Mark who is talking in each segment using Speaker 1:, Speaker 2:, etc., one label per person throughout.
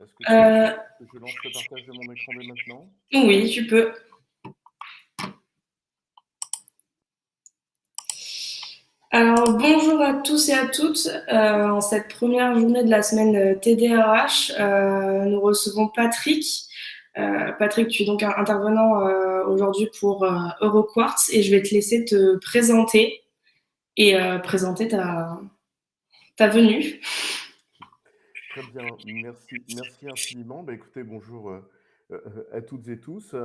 Speaker 1: Est-ce que tu
Speaker 2: Euh,
Speaker 1: acceptes que je lance le partage de mon écran dès maintenant?
Speaker 2: oui, tu peux. Alors, bonjour à tous et à toutes. En cette première journée de la semaine TDRH, nous recevons Patrick. Patrick, tu es donc un intervenant aujourd'hui pour Euroquartz et je vais te laisser te présenter et présenter ta venue.
Speaker 1: Très bien, merci infiniment. Bah, écoutez, bonjour à toutes et tous.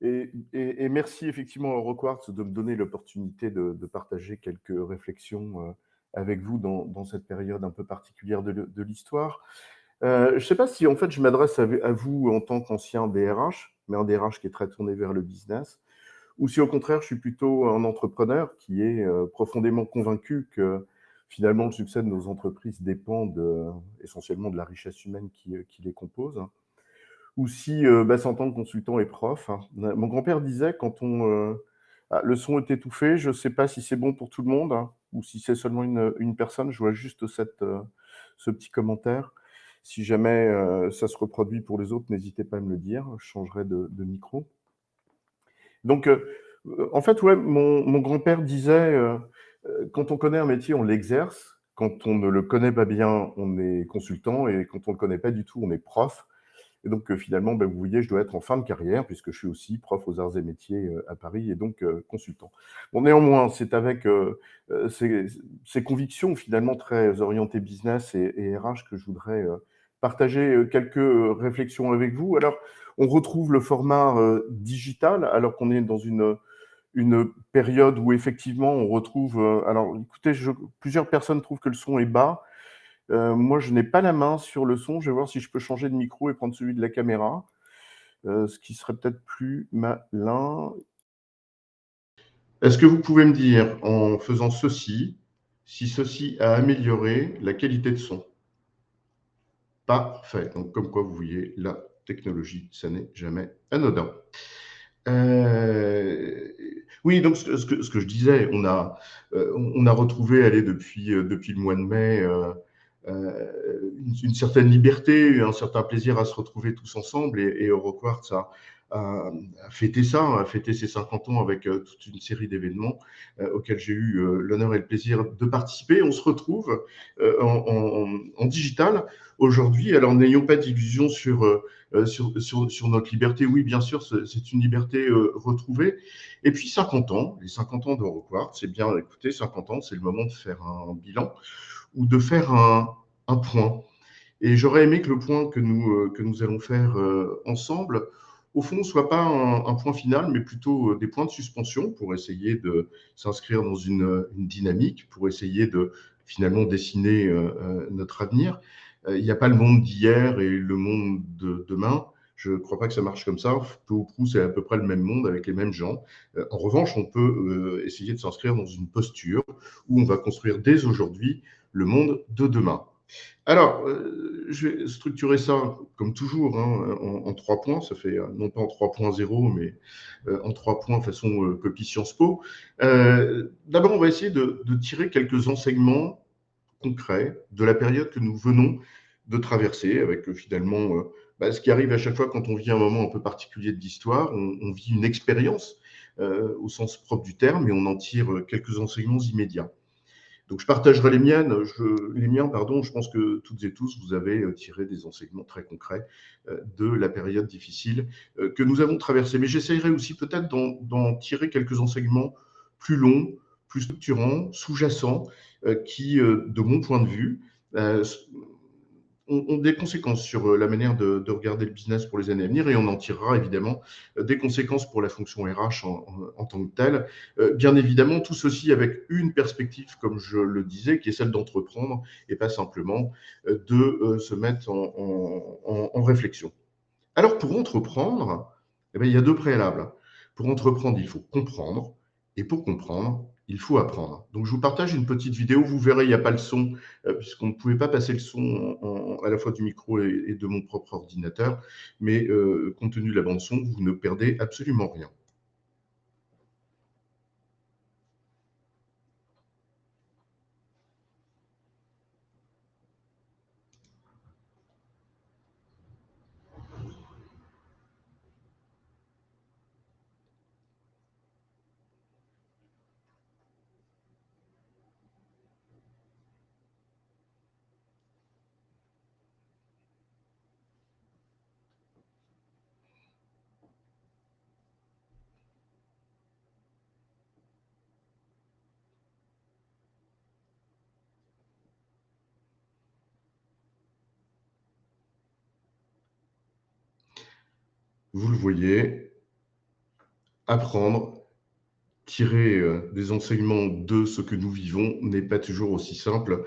Speaker 1: Et merci effectivement à Euroquartz de me donner l'opportunité de partager quelques réflexions avec vous dans cette période un peu particulière de l'histoire. Je ne sais pas si en fait je m'adresse à vous en tant qu'ancien DRH, mais un DRH qui est très tourné vers le business, ou si au contraire je suis plutôt un entrepreneur qui est profondément convaincu que finalement le succès de nos entreprises dépend essentiellement de la richesse humaine qui les compose, ou si c'est en tant que consultant et prof, hein. Mon grand-père disait le son est étouffé, je ne sais pas si c'est bon pour tout le monde, hein, ou si c'est seulement une personne, je vois juste ce petit commentaire. Si jamais ça se reproduit pour les autres, n'hésitez pas à me le dire, je changerai de micro. Donc, en fait, ouais, mon grand-père disait, quand on connaît un métier, on l'exerce. Quand on ne le connaît pas bien, on est consultant. Et quand on ne le connaît pas du tout, on est prof. Et donc, finalement, vous voyez, je dois être en fin de carrière, puisque je suis aussi prof aux arts et métiers à Paris, et donc consultant. Bon, néanmoins, c'est avec ces convictions, finalement, très orientées business et RH que je voudrais partager quelques réflexions avec vous. Alors, on retrouve le format digital, alors qu'on est dans une période où, effectivement, on retrouve... alors, écoutez, plusieurs personnes trouvent que le son est bas. Moi, je n'ai pas la main sur le son. Je vais voir si je peux changer de micro et prendre celui de la caméra, ce qui serait peut-être plus malin. Est-ce que vous pouvez me dire, en faisant ceci, si ceci a amélioré la qualité de son? Parfait. Donc, comme quoi, vous voyez, la technologie, ça n'est jamais anodin. Oui, donc ce que je disais, on a retrouvé, allez, depuis le mois de mai, une certaine liberté, un certain plaisir à se retrouver tous ensemble. Et Euroquartz a fêté ça, a fêté ses 50 ans avec toute une série d'événements auxquels j'ai eu l'honneur et le plaisir de participer. On se retrouve en digital aujourd'hui. Alors, n'ayons pas d'illusions sur notre liberté. Oui, bien sûr, c'est une liberté retrouvée. Et puis 50 ans, les 50 ans d'Euroquartz, c'est bien, écoutez, 50 ans, c'est le moment de faire un bilan ou de faire un point. Et j'aurais aimé que le point que nous allons faire ensemble, au fond, ne soit pas un point final, mais plutôt des points de suspension pour essayer de s'inscrire dans une dynamique, pour essayer de finalement dessiner notre avenir. Il n'y a pas le monde d'hier et le monde de demain. Je ne crois pas que ça marche comme ça. Peu ou prou, c'est à peu près le même monde avec les mêmes gens. En revanche, on peut essayer de s'inscrire dans une posture où on va construire dès aujourd'hui le monde de demain. Alors, je vais structurer ça comme toujours hein, en 3 points. Ça fait non pas en 3.0, mais en 3 points façon copie Sciences Po. D'abord, on va essayer de tirer quelques enseignements concrets de la période que nous venons de traverser, avec finalement ce qui arrive à chaque fois quand on vit un moment un peu particulier de l'histoire. On vit une expérience au sens propre du terme, et on en tire quelques enseignements immédiats. Donc, je partagerai les miens, pardon. Je pense que toutes et tous, vous avez tiré des enseignements très concrets de la période difficile que nous avons traversée. Mais j'essaierai aussi peut-être d'en tirer quelques enseignements plus longs, plus structurants, sous-jacents, qui, de mon point de vue, ont des conséquences sur la manière de regarder le business pour les années à venir, et on en tirera évidemment des conséquences pour la fonction RH en tant que telle. Bien évidemment, tout ceci avec une perspective, comme je le disais, qui est celle d'entreprendre et pas simplement de se mettre en réflexion. Alors, pour entreprendre, eh bien, il y a 2 préalables. Pour entreprendre, il faut comprendre, et pour comprendre, il faut apprendre. Donc, je vous partage une petite vidéo. Vous verrez, il n'y a pas le son, puisqu'on ne pouvait pas passer le son à la fois du micro et de mon propre ordinateur. Mais compte tenu de la bande-son, vous ne perdez absolument rien. vous le voyez, apprendre, tirer des enseignements de ce que nous vivons n'est pas toujours aussi simple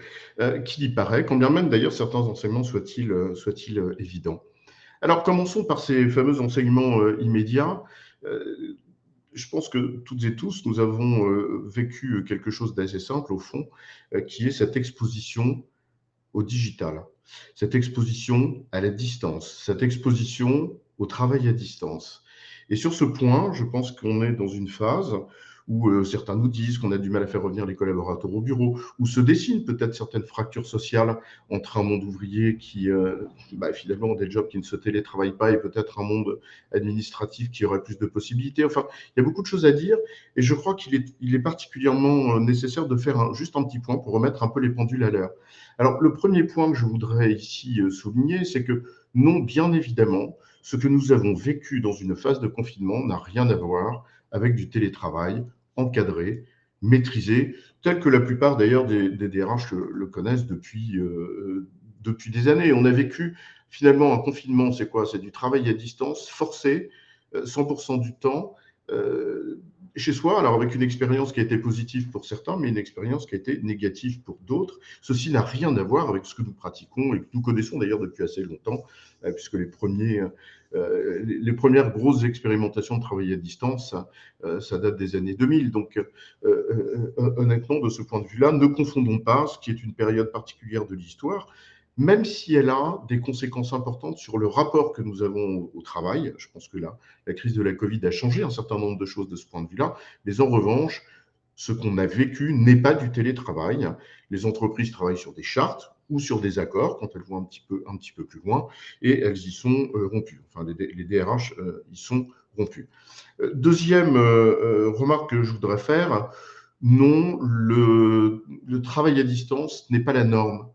Speaker 1: qu'il y paraît, quand bien même d'ailleurs certains enseignements soient-ils évidents. Alors commençons par ces fameux enseignements immédiats. Euh, je pense que toutes et tous, nous avons vécu quelque chose d'assez simple au fond, qui est cette exposition au digital, cette exposition à la distance, cette exposition au travail à distance. Et sur ce point, je pense qu'on est dans une phase où certains nous disent qu'on a du mal à faire revenir les collaborateurs au bureau, où se dessinent peut-être certaines fractures sociales entre un monde ouvrier qui, finalement, a des jobs qui ne se télétravaillent pas et peut-être un monde administratif qui aurait plus de possibilités. Enfin, il y a beaucoup de choses à dire et je crois qu'il est particulièrement nécessaire de faire juste un petit point pour remettre un peu les pendules à l'heure. Alors, le premier point que je voudrais ici souligner, c'est que non, bien évidemment, ce que nous avons vécu dans une phase de confinement n'a rien à voir avec du télétravail encadré, maîtrisé, tel que la plupart d'ailleurs des DRH le connaissent depuis des années. On a vécu finalement un confinement, c'est quoi? C'est du travail à distance forcé, 100% du temps, euh, chez soi, alors avec une expérience qui a été positive pour certains, mais une expérience qui a été négative pour d'autres. Ceci n'a rien à voir avec ce que nous pratiquons et que nous connaissons d'ailleurs depuis assez longtemps, puisque les premières grosses expérimentations de travail à distance, ça date des années 2000. Donc, honnêtement, de ce point de vue-là, ne confondons pas ce qui est une période particulière de l'histoire, même si elle a des conséquences importantes sur le rapport que nous avons au travail. Je pense que la crise de la Covid a changé un certain nombre de choses de ce point de vue-là. Mais en revanche, ce qu'on a vécu n'est pas du télétravail. Les entreprises travaillent sur des chartes ou sur des accords quand elles vont un petit peu plus loin et elles y sont rompues. Enfin, les DRH y sont rompus. Deuxième remarque que je voudrais faire, non, le travail à distance n'est pas la norme.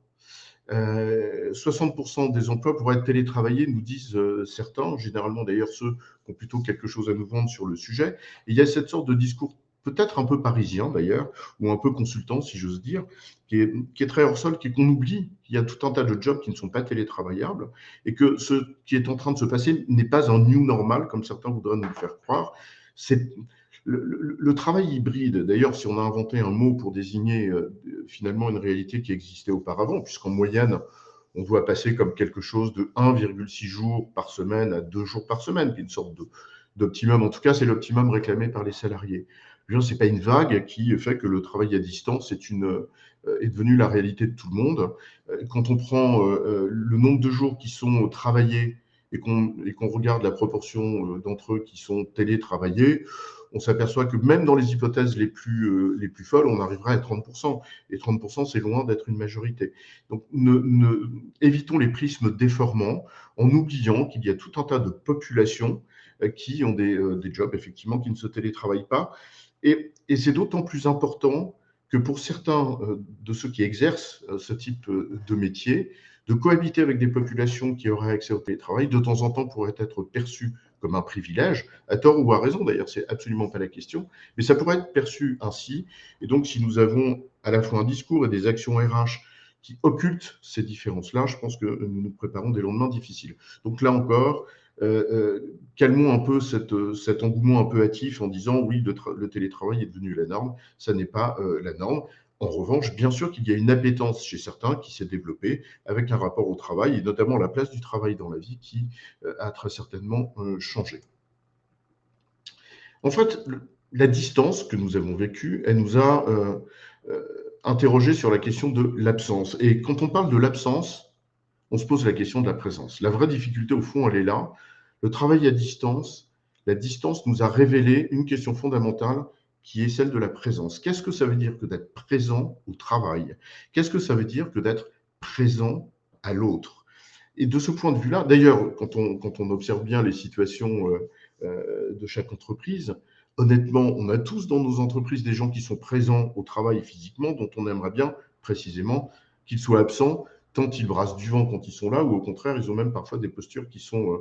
Speaker 1: 60% des emplois pourraient être télétravaillés, nous disent certains, généralement d'ailleurs ceux qui ont plutôt quelque chose à nous vendre sur le sujet. Et il y a cette sorte de discours peut-être un peu parisien d'ailleurs, ou un peu consultant si j'ose dire, qui est très hors sol, qui est qu'on oublie qu'il y a tout un tas de jobs qui ne sont pas télétravaillables et que ce qui est en train de se passer n'est pas un new normal comme certains voudraient nous le faire croire. C'est le travail hybride, d'ailleurs, si on a inventé un mot pour désigner finalement une réalité qui existait auparavant, puisqu'en moyenne, on doit passer comme quelque chose de 1,6 jours par semaine à 2 jours par semaine, qui est une sorte d'optimum. En tout cas, c'est l'optimum réclamé par les salariés. Ce n'est pas une vague qui fait que le travail à distance est devenu la réalité de tout le monde. Quand on prend le nombre de jours qui sont travaillés et qu'on regarde la proportion d'entre eux qui sont télétravaillés, on s'aperçoit que même dans les hypothèses les plus folles, on arriverait à 30%. Et 30%, c'est loin d'être une majorité. Donc, évitons les prismes déformants en oubliant qu'il y a tout un tas de populations qui ont des jobs, effectivement, qui ne se télétravaillent pas. Et c'est d'autant plus important que pour certains de ceux qui exercent ce type de métier, de cohabiter avec des populations qui auraient accès au télétravail, de temps en temps, pourrait être perçu comme un privilège, à tort ou à raison d'ailleurs, c'est absolument pas la question, mais ça pourrait être perçu ainsi. Et donc, si nous avons à la fois un discours et des actions RH qui occultent ces différences-là, je pense que nous nous préparons des lendemains difficiles. Donc là encore, calmons un peu cet engouement un peu hâtif en disant oui, le télétravail est devenu la norme. Ça n'est pas la norme. En revanche, bien sûr qu'il y a une appétence chez certains qui s'est développée avec un rapport au travail et notamment la place du travail dans la vie qui a très certainement changé. En fait, la distance que nous avons vécue, elle nous a interrogé sur la question de l'absence. Et quand on parle de l'absence, on se pose la question de la présence. La vraie difficulté, au fond, elle est là. Le travail à distance, la distance nous a révélé une question fondamentale qui est celle de la présence. Qu'est-ce que ça veut dire que d'être présent au travail? Qu'est-ce que ça veut dire que d'être présent à l'autre? Et de ce point de vue-là, d'ailleurs, quand on observe bien les situations de chaque entreprise, honnêtement, on a tous dans nos entreprises des gens qui sont présents au travail physiquement, dont on aimerait bien précisément qu'ils soient absents, tant ils brassent du vent quand ils sont là, ou au contraire, ils ont même parfois des postures qui sont,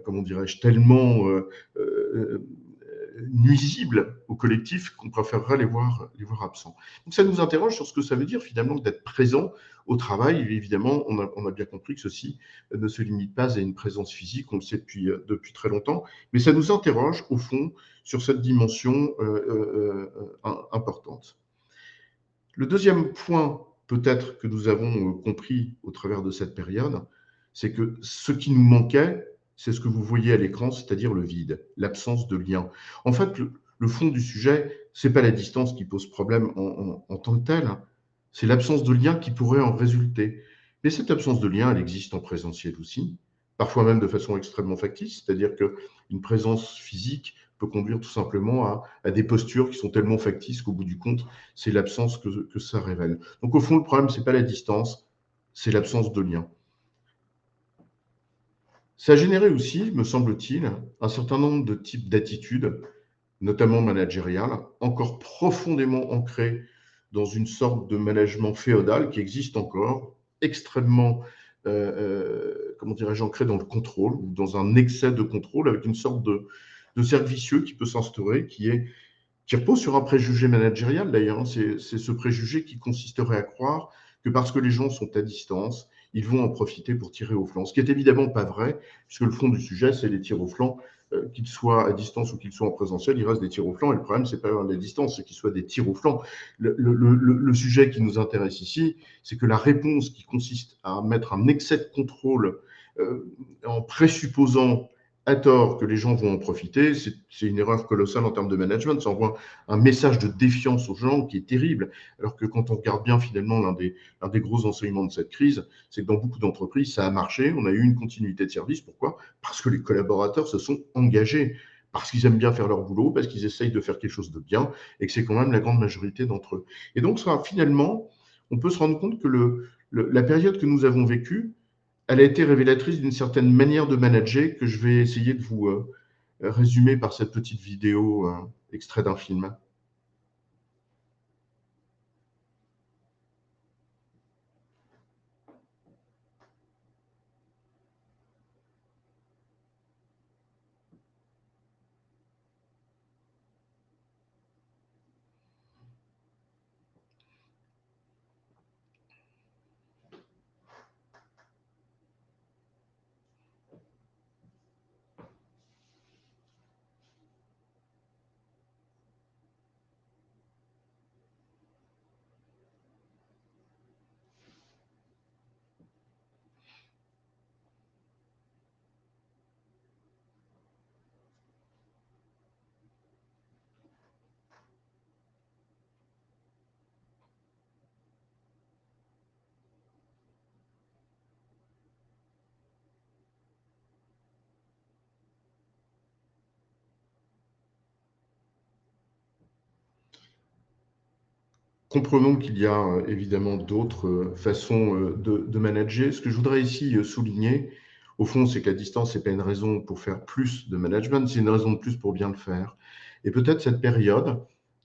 Speaker 1: comment dirais-je, tellement nuisibles au collectif qu'on préférerait les voir absents. Donc ça nous interroge sur ce que ça veut dire finalement d'être présent au travail. Et évidemment, on a bien compris que ceci ne se limite pas à une présence physique, on le sait depuis très longtemps, mais ça nous interroge au fond sur cette dimension importante. Le deuxième point, peut-être, que nous avons compris au travers de cette période, c'est que ce qui nous manquait, c'est ce que vous voyez à l'écran, c'est-à-dire le vide, l'absence de lien. En fait, le fond du sujet, c'est pas la distance qui pose problème en tant que telle, hein, c'est l'absence de lien qui pourrait en résulter. Mais cette absence de lien, elle existe en présentiel aussi, parfois même de façon extrêmement factice, c'est-à-dire qu'une présence physique peut conduire tout simplement à des postures qui sont tellement factices qu'au bout du compte, c'est l'absence que ça révèle. Donc au fond, le problème, c'est pas la distance, c'est l'absence de lien. Ça a généré aussi, me semble-t-il, un certain nombre de types d'attitudes, notamment managériales, encore profondément ancrées dans une sorte de management féodal qui existe encore, extrêmement, comment dirais-je, ancré dans le contrôle, ou dans un excès de contrôle, avec une sorte de cercle vicieux qui peut s'instaurer, qui repose sur un préjugé managérial d'ailleurs. C'est ce préjugé qui consisterait à croire que parce que les gens sont à distance, ils vont en profiter pour tirer au flanc. Ce qui est évidemment pas vrai, puisque le fond du sujet, c'est les tirs au flanc, qu'ils soient à distance ou qu'ils soient en présentiel, il reste des tirs au flanc. Et le problème, c'est pas la distance, c'est qu'ils soient des tirs au flanc. Le sujet qui nous intéresse ici, c'est que la réponse qui consiste à mettre un excès de contrôle en présupposant à tort que les gens vont en profiter, c'est une erreur colossale en termes de management. Ça envoie un message de défiance aux gens qui est terrible. Alors que quand on regarde bien, finalement, l'un des gros enseignements de cette crise, c'est que dans beaucoup d'entreprises, ça a marché. On a eu une continuité de service. Pourquoi? Parce que les collaborateurs se sont engagés, parce qu'ils aiment bien faire leur boulot, parce qu'ils essayent de faire quelque chose de bien, et que c'est quand même la grande majorité d'entre eux. Et donc, ça, finalement, on peut se rendre compte que la période que nous avons vécue, elle a été révélatrice d'une certaine manière de manager que je vais essayer de vous résumer par cette petite vidéo extrait d'un film. Comprenons qu'il y a évidemment d'autres façons de manager. Ce que je voudrais ici souligner, au fond, c'est que la distance, ce n'est pas une raison pour faire plus de management, c'est une raison de plus pour bien le faire. Et peut-être cette période,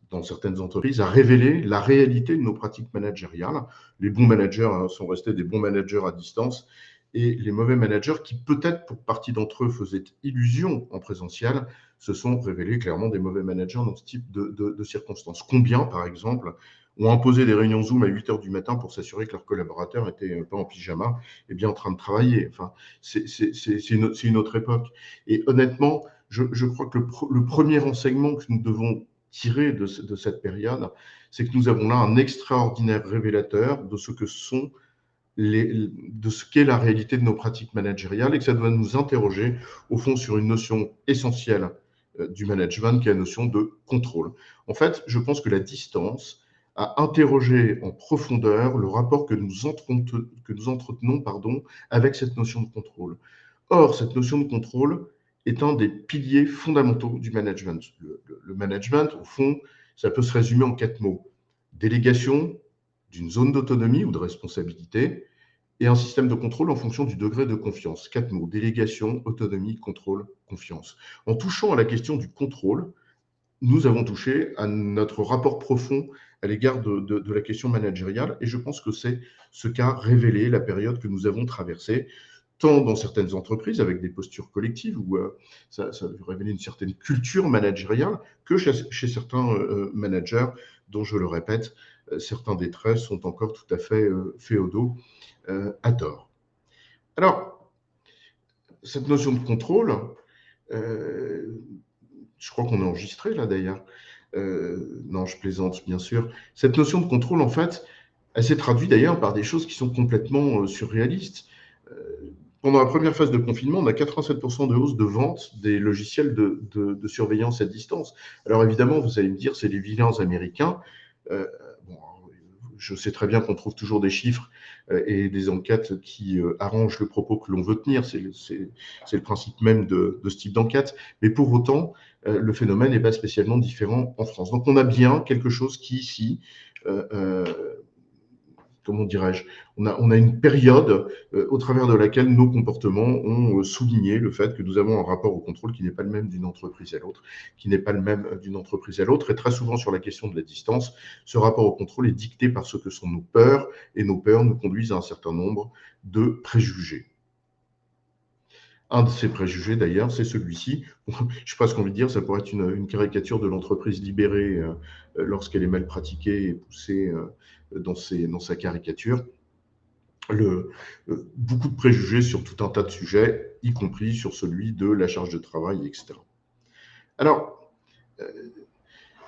Speaker 1: dans certaines entreprises, a révélé la réalité de nos pratiques managériales. Les bons managers sont restés des bons managers à distance, et les mauvais managers, qui peut-être pour partie d'entre eux faisaient illusion en présentiel, se sont révélés clairement des mauvais managers dans ce type de circonstances. Combien, par exemple, ont imposé des réunions Zoom à 8 heures du matin pour s'assurer que leurs collaborateurs n'étaient pas en pyjama et bien en train de travailler. Enfin, c'est une autre époque. Et honnêtement, je crois que le premier enseignement que nous devons tirer de cette période, c'est que nous avons là un extraordinaire révélateur de ce que sont de ce qu'est la réalité de nos pratiques managériales, et que ça doit nous interroger au fond sur une notion essentielle du management, qui est la notion de contrôle. En fait, je pense que la distance a interrogé en profondeur le rapport que nous entretenons avec cette notion de contrôle. Or, cette notion de contrôle est un des piliers fondamentaux du management. Le management, au fond, ça peut se résumer en 4 mots. Délégation d'une zone d'autonomie ou de responsabilité, et un système de contrôle en fonction du degré de confiance. 4 mots: délégation, autonomie, contrôle, confiance. En touchant à la question du contrôle, nous avons touché à notre rapport profond à l'égard de la question managériale, et je pense que c'est ce qu'a révélé la période que nous avons traversée, tant dans certaines entreprises avec des postures collectives où ça a révélé une certaine culture managériale, que chez certains managers dont, je le répète, certains des traits sont encore tout à fait féodaux à tort. Alors, cette notion de contrôle, je crois qu'on est enregistré là d'ailleurs. Non, je plaisante, bien sûr. Cette notion de contrôle, en fait, elle s'est traduite d'ailleurs par des choses qui sont complètement surréalistes. Pendant la première phase de confinement, on a 87% de hausse de vente des logiciels de surveillance à distance. Alors évidemment, vous allez me dire, c'est les vilains américains. Euh, bon, je sais très bien qu'on trouve toujours des chiffres et des enquêtes qui arrangent le propos que l'on veut tenir. C'est le principe même de ce type d'enquête. Mais pour autant, le phénomène n'est pas spécialement différent en France. Donc on a bien quelque chose qui ici comment dirais-je, on a une période au travers de laquelle nos comportements ont souligné le fait que nous avons un rapport au contrôle qui n'est pas le même d'une entreprise à l'autre, qui n'est pas le même d'une entreprise à l'autre. Et très souvent sur la question de la distance, ce rapport au contrôle est dicté par ce que sont nos peurs, et nos peurs nous conduisent à un certain nombre de préjugés. Un de ces préjugés, d'ailleurs, c'est celui-ci. Je pas ce qu'on veut dire, ça pourrait être une caricature de l'entreprise libérée lorsqu'elle est mal pratiquée et poussée dans sa caricature. Beaucoup de préjugés sur tout un tas de sujets, y compris sur celui de la charge de travail, etc. Alors,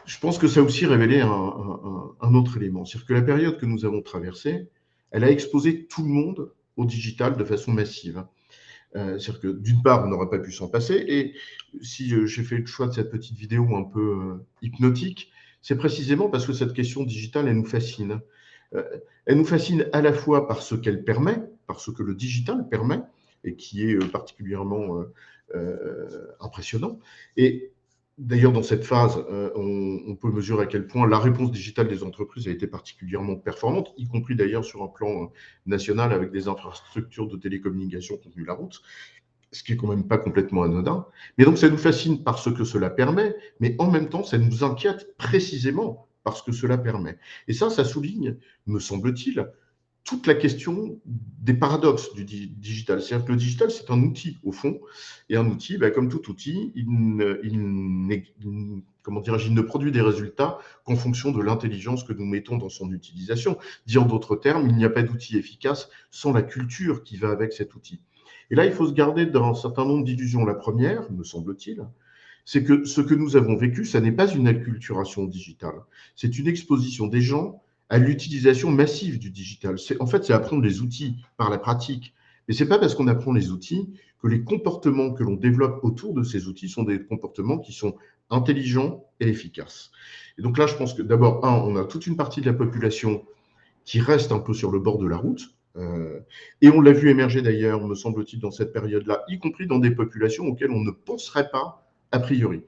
Speaker 1: je pense que ça a aussi révélé un autre élément. C'est-à-dire que la période que nous avons traversée, elle a exposé tout le monde au digital de façon massive. C'est-à-dire que d'une part, on n'aurait pas pu s'en passer. Et si j'ai fait le choix de cette petite vidéo un peu hypnotique, c'est précisément parce que cette question digitale, elle nous fascine. Elle nous fascine à la fois par ce qu'elle permet, par ce que le digital permet, et qui est particulièrement impressionnant. Et d'ailleurs, dans cette phase, on peut mesurer à quel point la réponse digitale des entreprises a été particulièrement performante, y compris d'ailleurs sur un plan national avec des infrastructures de télécommunications qui ont tenu la route, ce qui est quand même pas complètement anodin. Mais donc, ça nous fascine parce que cela permet, mais en même temps, ça nous inquiète précisément parce que cela permet. Et ça souligne, me semble-t-il, toute la question des paradoxes du digital. C'est-à-dire que le digital, c'est un outil, au fond, et un outil, comme tout outil, comment dirais-je, il ne produit des résultats qu'en fonction de l'intelligence que nous mettons dans son utilisation. Dit en d'autres termes, il n'y a pas d'outil efficace sans la culture qui va avec cet outil. Et là, il faut se garder d'un certain nombre d'illusions. La première, me semble-t-il, c'est que ce que nous avons vécu, ça n'est pas une acculturation digitale, c'est une exposition des gens à l'utilisation massive du digital. En fait, c'est apprendre les outils par la pratique. Mais ce n'est pas parce qu'on apprend les outils que les comportements que l'on développe autour de ces outils sont des comportements qui sont intelligents et efficaces. Et donc là, je pense que d'abord, on a toute une partie de la population qui reste un peu sur le bord de la route. Et on l'a vu émerger d'ailleurs, me semble-t-il, dans cette période-là, y compris dans des populations auxquelles on ne penserait pas a priori.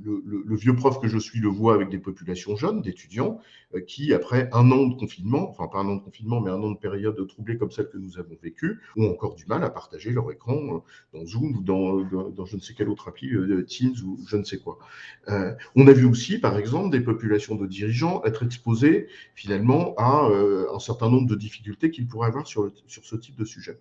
Speaker 1: Le vieux prof que je suis le voit avec des populations jeunes, d'étudiants, qui, après un an de confinement, enfin pas un an de confinement, mais un an de période troublée comme celle que nous avons vécue, ont encore du mal à partager leur écran dans Zoom ou dans je ne sais quelle autre appli, Teams ou je ne sais quoi. On a vu aussi, par exemple, des populations de dirigeants être exposées finalement à un certain nombre de difficultés qu'ils pourraient avoir sur ce type de sujet.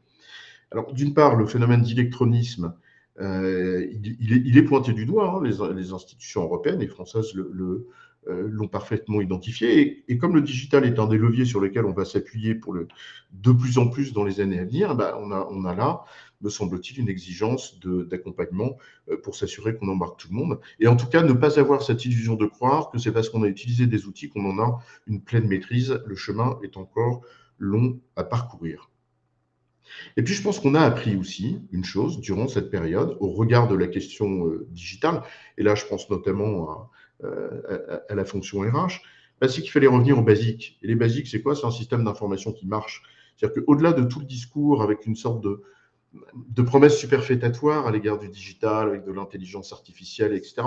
Speaker 1: Alors, d'une part, le phénomène d'électronisme, il est pointé du doigt, hein, les institutions européennes et françaises l'ont parfaitement identifié. Et comme le digital est un des leviers sur lesquels on va s'appuyer de plus en plus dans les années à venir, on a là, me semble-t-il, une exigence d'accompagnement pour s'assurer qu'on embarque tout le monde. Et en tout cas, ne pas avoir cette illusion de croire que c'est parce qu'on a utilisé des outils qu'on en a une pleine maîtrise. Le chemin est encore long à parcourir. Et puis, je pense qu'on a appris aussi une chose durant cette période, au regard de la question digitale, et là, je pense notamment à la fonction RH, c'est qu'il fallait revenir aux basiques. Et les basiques, c'est quoi? C'est un système d'information qui marche. C'est-à-dire qu'au-delà de tout le discours avec une sorte de promesses superfétatoires à l'égard du digital, avec de l'intelligence artificielle, etc.,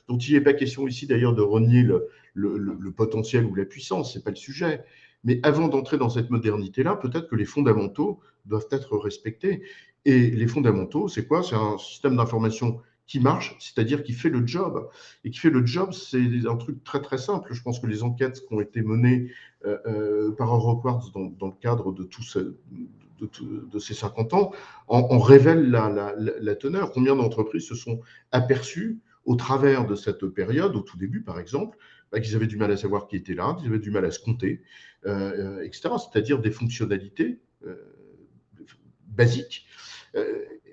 Speaker 1: dont il n'est pas question ici d'ailleurs de renier le potentiel ou la puissance, ce n'est pas le sujet. Mais avant d'entrer dans cette modernité-là, peut-être que les fondamentaux doivent être respectés. Et les fondamentaux, c'est quoi? C'est un système d'information qui marche, c'est-à-dire qui fait le job. Et qui fait le job, c'est un truc très très simple. Je pense que les enquêtes qui ont été menées par Eurocard dans le cadre de ces 50 ans en révèlent la teneur. Combien d'entreprises se sont aperçues au travers de cette période, au tout début par exemple, qu'ils avaient du mal à savoir qui était là, qu'ils avaient du mal à se compter, etc. C'est-à-dire des fonctionnalités basiques.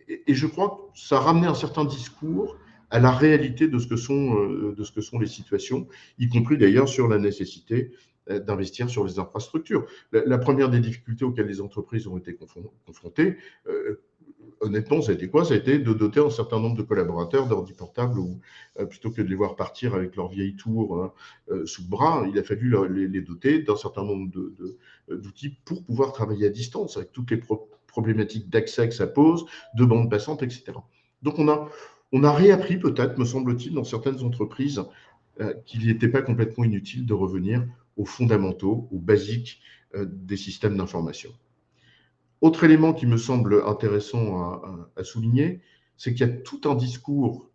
Speaker 1: Et je crois que ça a ramené un certain discours à la réalité de ce que sont les situations, y compris d'ailleurs sur la nécessité d'investir sur les infrastructures. La première des difficultés auxquelles les entreprises ont été confrontées, honnêtement, ça a été quoi? Ça a été de doter un certain nombre de collaborateurs d'ordi portables ou plutôt que de les voir partir avec leur vieille tour sous le bras, il a fallu les doter d'un certain nombre d'outils pour pouvoir travailler à distance avec toutes les problématiques d'accès que ça pose, de bandes passantes, etc. Donc on a réappris peut-être, me semble-t-il, dans certaines entreprises, qu'il n'était pas complètement inutile de revenir aux fondamentaux, aux basiques des systèmes d'information. Autre élément qui me semble intéressant à souligner, c'est qu'il y a tout un discours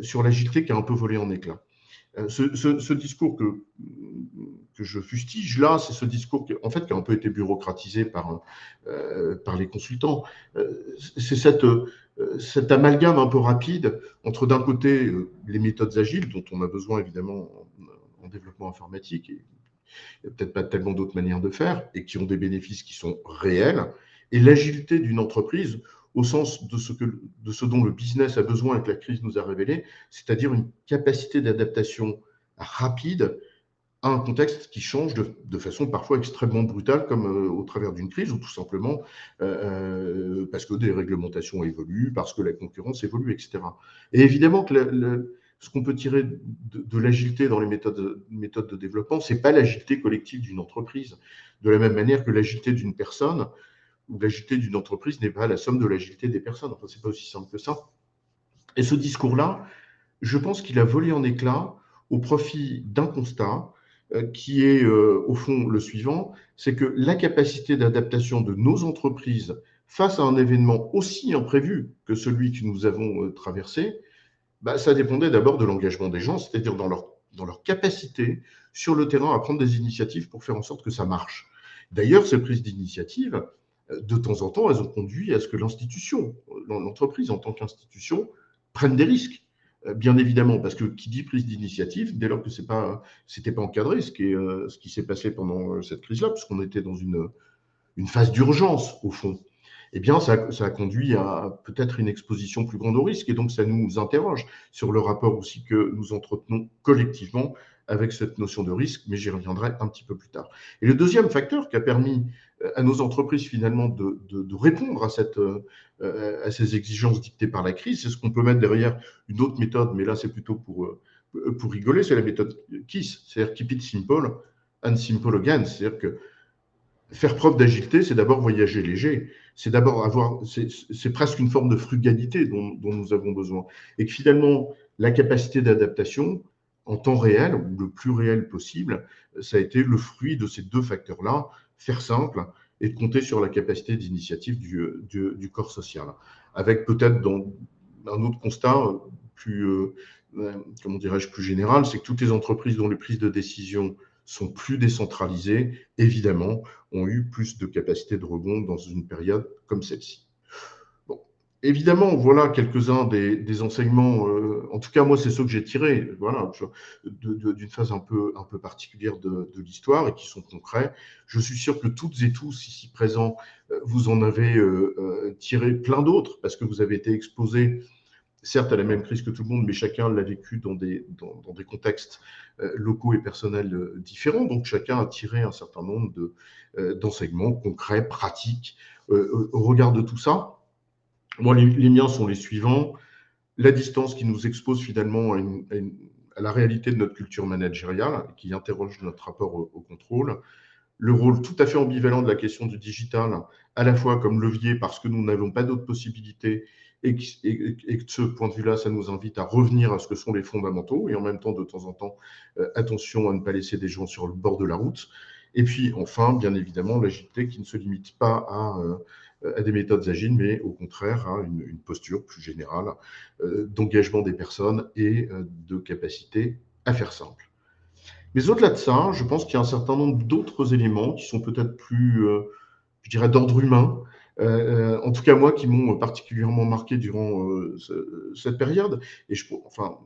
Speaker 1: sur l'agilité qui a un peu volé en éclats. Ce discours que je fustige là, c'est ce discours qui, en fait, qui a un peu été bureaucratisé par les consultants. C'est cet amalgame un peu rapide entre d'un côté les méthodes agiles dont on a besoin évidemment en développement informatique, et il n'y a peut-être pas tellement d'autres manières de faire, et qui ont des bénéfices qui sont réels, et l'agilité d'une entreprise au sens de ce dont le business a besoin et que la crise nous a révélé, c'est-à-dire une capacité d'adaptation rapide à un contexte qui change de façon parfois extrêmement brutale, comme au travers d'une crise, ou tout simplement parce que des réglementations évoluent, parce que la concurrence évolue, etc. Et évidemment que ce qu'on peut tirer de l'agilité dans les méthodes de développement, ce n'est pas l'agilité collective d'une entreprise, de la même manière que l'agilité d'une personne ou l'agilité d'une entreprise n'est pas la somme de l'agilité des personnes. Enfin, c'est pas aussi simple que ça. Et ce discours-là, je pense qu'il a volé en éclats au profit d'un constat qui est au fond le suivant, c'est que la capacité d'adaptation de nos entreprises face à un événement aussi imprévu que celui que nous avons traversé, bah, ça dépendait d'abord de l'engagement des gens, c'est-à-dire dans leur capacité sur le terrain à prendre des initiatives pour faire en sorte que ça marche. D'ailleurs, ces prises d'initiative, de temps en temps, elles ont conduit à ce que l'institution, l'entreprise en tant qu'institution, prenne des risques. Bien évidemment, parce que qui dit prise d'initiative, dès lors que c'était pas encadré, ce qui s'est passé pendant cette crise-là, puisqu'on était dans une phase d'urgence, au fond, eh bien, ça a conduit à peut-être une exposition plus grande au risque. Et donc, ça nous interroge sur le rapport aussi que nous entretenons collectivement avec cette notion de risque, mais j'y reviendrai un petit peu plus tard. Et le deuxième facteur qui a permis à nos entreprises finalement de répondre à ces exigences dictées par la crise, c'est ce qu'on peut mettre derrière une autre méthode, mais là c'est plutôt pour rigoler, c'est la méthode KISS, c'est-à-dire Keep it simple and simple again, c'est-à-dire que faire preuve d'agilité, c'est d'abord voyager léger, c'est presque une forme de frugalité dont nous avons besoin, et que finalement la capacité d'adaptation en temps réel, ou le plus réel possible, ça a été le fruit de ces deux facteurs-là, faire simple et de compter sur la capacité d'initiative du corps social. Avec peut-être dans un autre constat comment dirais-je, plus général, c'est que toutes les entreprises dont les prises de décision sont plus décentralisées, évidemment, ont eu plus de capacité de rebond dans une période comme celle-ci. Bon. Évidemment, voilà quelques-uns des enseignements, en tout cas moi c'est ceux que j'ai tirés, voilà, d'une phase un peu particulière de l'histoire et qui sont concrets. Je suis sûr que toutes et tous ici présents, vous en avez tiré plein d'autres parce que vous avez été exposés certes à la même crise que tout le monde, mais chacun l'a vécu dans des contextes locaux et personnels différents. Donc chacun a tiré un certain nombre d'enseignements concrets, pratiques. Au regard de tout ça, moi, les miens sont les suivants. La distance qui nous expose finalement à la réalité de notre culture managériale, qui interroge notre rapport au contrôle. Le rôle tout à fait ambivalent de la question du digital, à la fois comme levier parce que nous n'avons pas d'autres possibilités, et que de ce point de vue-là, ça nous invite à revenir à ce que sont les fondamentaux, et en même temps, de temps en temps, attention à ne pas laisser des gens sur le bord de la route. Et puis, enfin, bien évidemment, l'agilité qui ne se limite pas à des méthodes agiles, mais au contraire à une posture plus générale d'engagement des personnes et de capacité à faire simple. Mais au-delà de ça, je pense qu'il y a un certain nombre d'autres éléments qui sont peut-être plus, je dirais, d'ordre humain, en tout cas moi, qui m'ont particulièrement marqué durant cette période. Et enfin,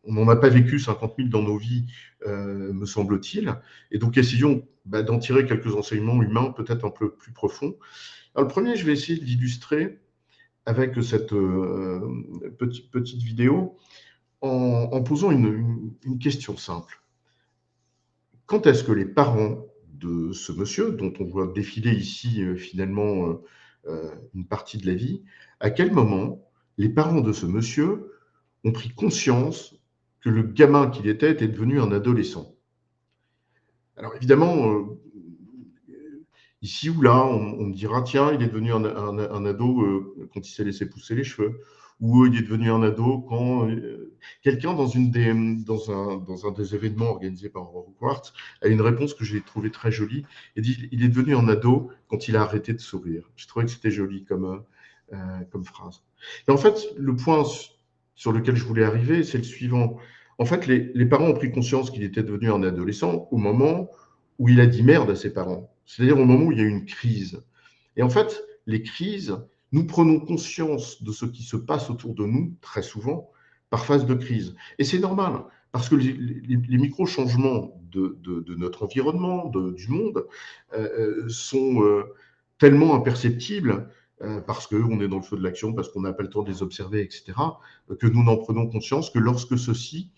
Speaker 1: on n'en a pas vécu 50 000 dans nos vies, me semble-t-il. Et donc, essayons d'en tirer quelques enseignements humains peut-être un peu plus profonds. Alors, le premier, je vais essayer de l'illustrer avec cette petite vidéo en posant une question simple. Quand est-ce que les parents de ce monsieur, dont on voit défiler ici finalement une partie de la vie, à quel moment les parents de ce monsieur ont pris conscience que le gamin qu'il était devenu un adolescent? Alors évidemment, ici ou là, on me dira, tiens, il est devenu un ado quand il s'est laissé pousser les cheveux, ou il est devenu un ado quand quelqu'un dans un des événements organisés par Hogwarts a une réponse que j'ai trouvée très jolie. Il dit, il est devenu un ado quand il a arrêté de sourire. Je trouvais que c'était joli comme phrase. Et en fait, le point sur lequel je voulais arriver, c'est le suivant. En fait, les parents ont pris conscience qu'il était devenu un adolescent au moment où il a dit merde à ses parents. C'est-à-dire au moment où il y a eu une crise. Et en fait, les crises, nous prenons conscience de ce qui se passe autour de nous, très souvent, par phase de crise. Et c'est normal, parce que les micro-changements de notre environnement, du monde, sont tellement imperceptibles, parce qu'on est dans le feu de l'action, parce qu'on n'a pas le temps de les observer, etc., que nous n'en prenons conscience que lorsque ceux-ci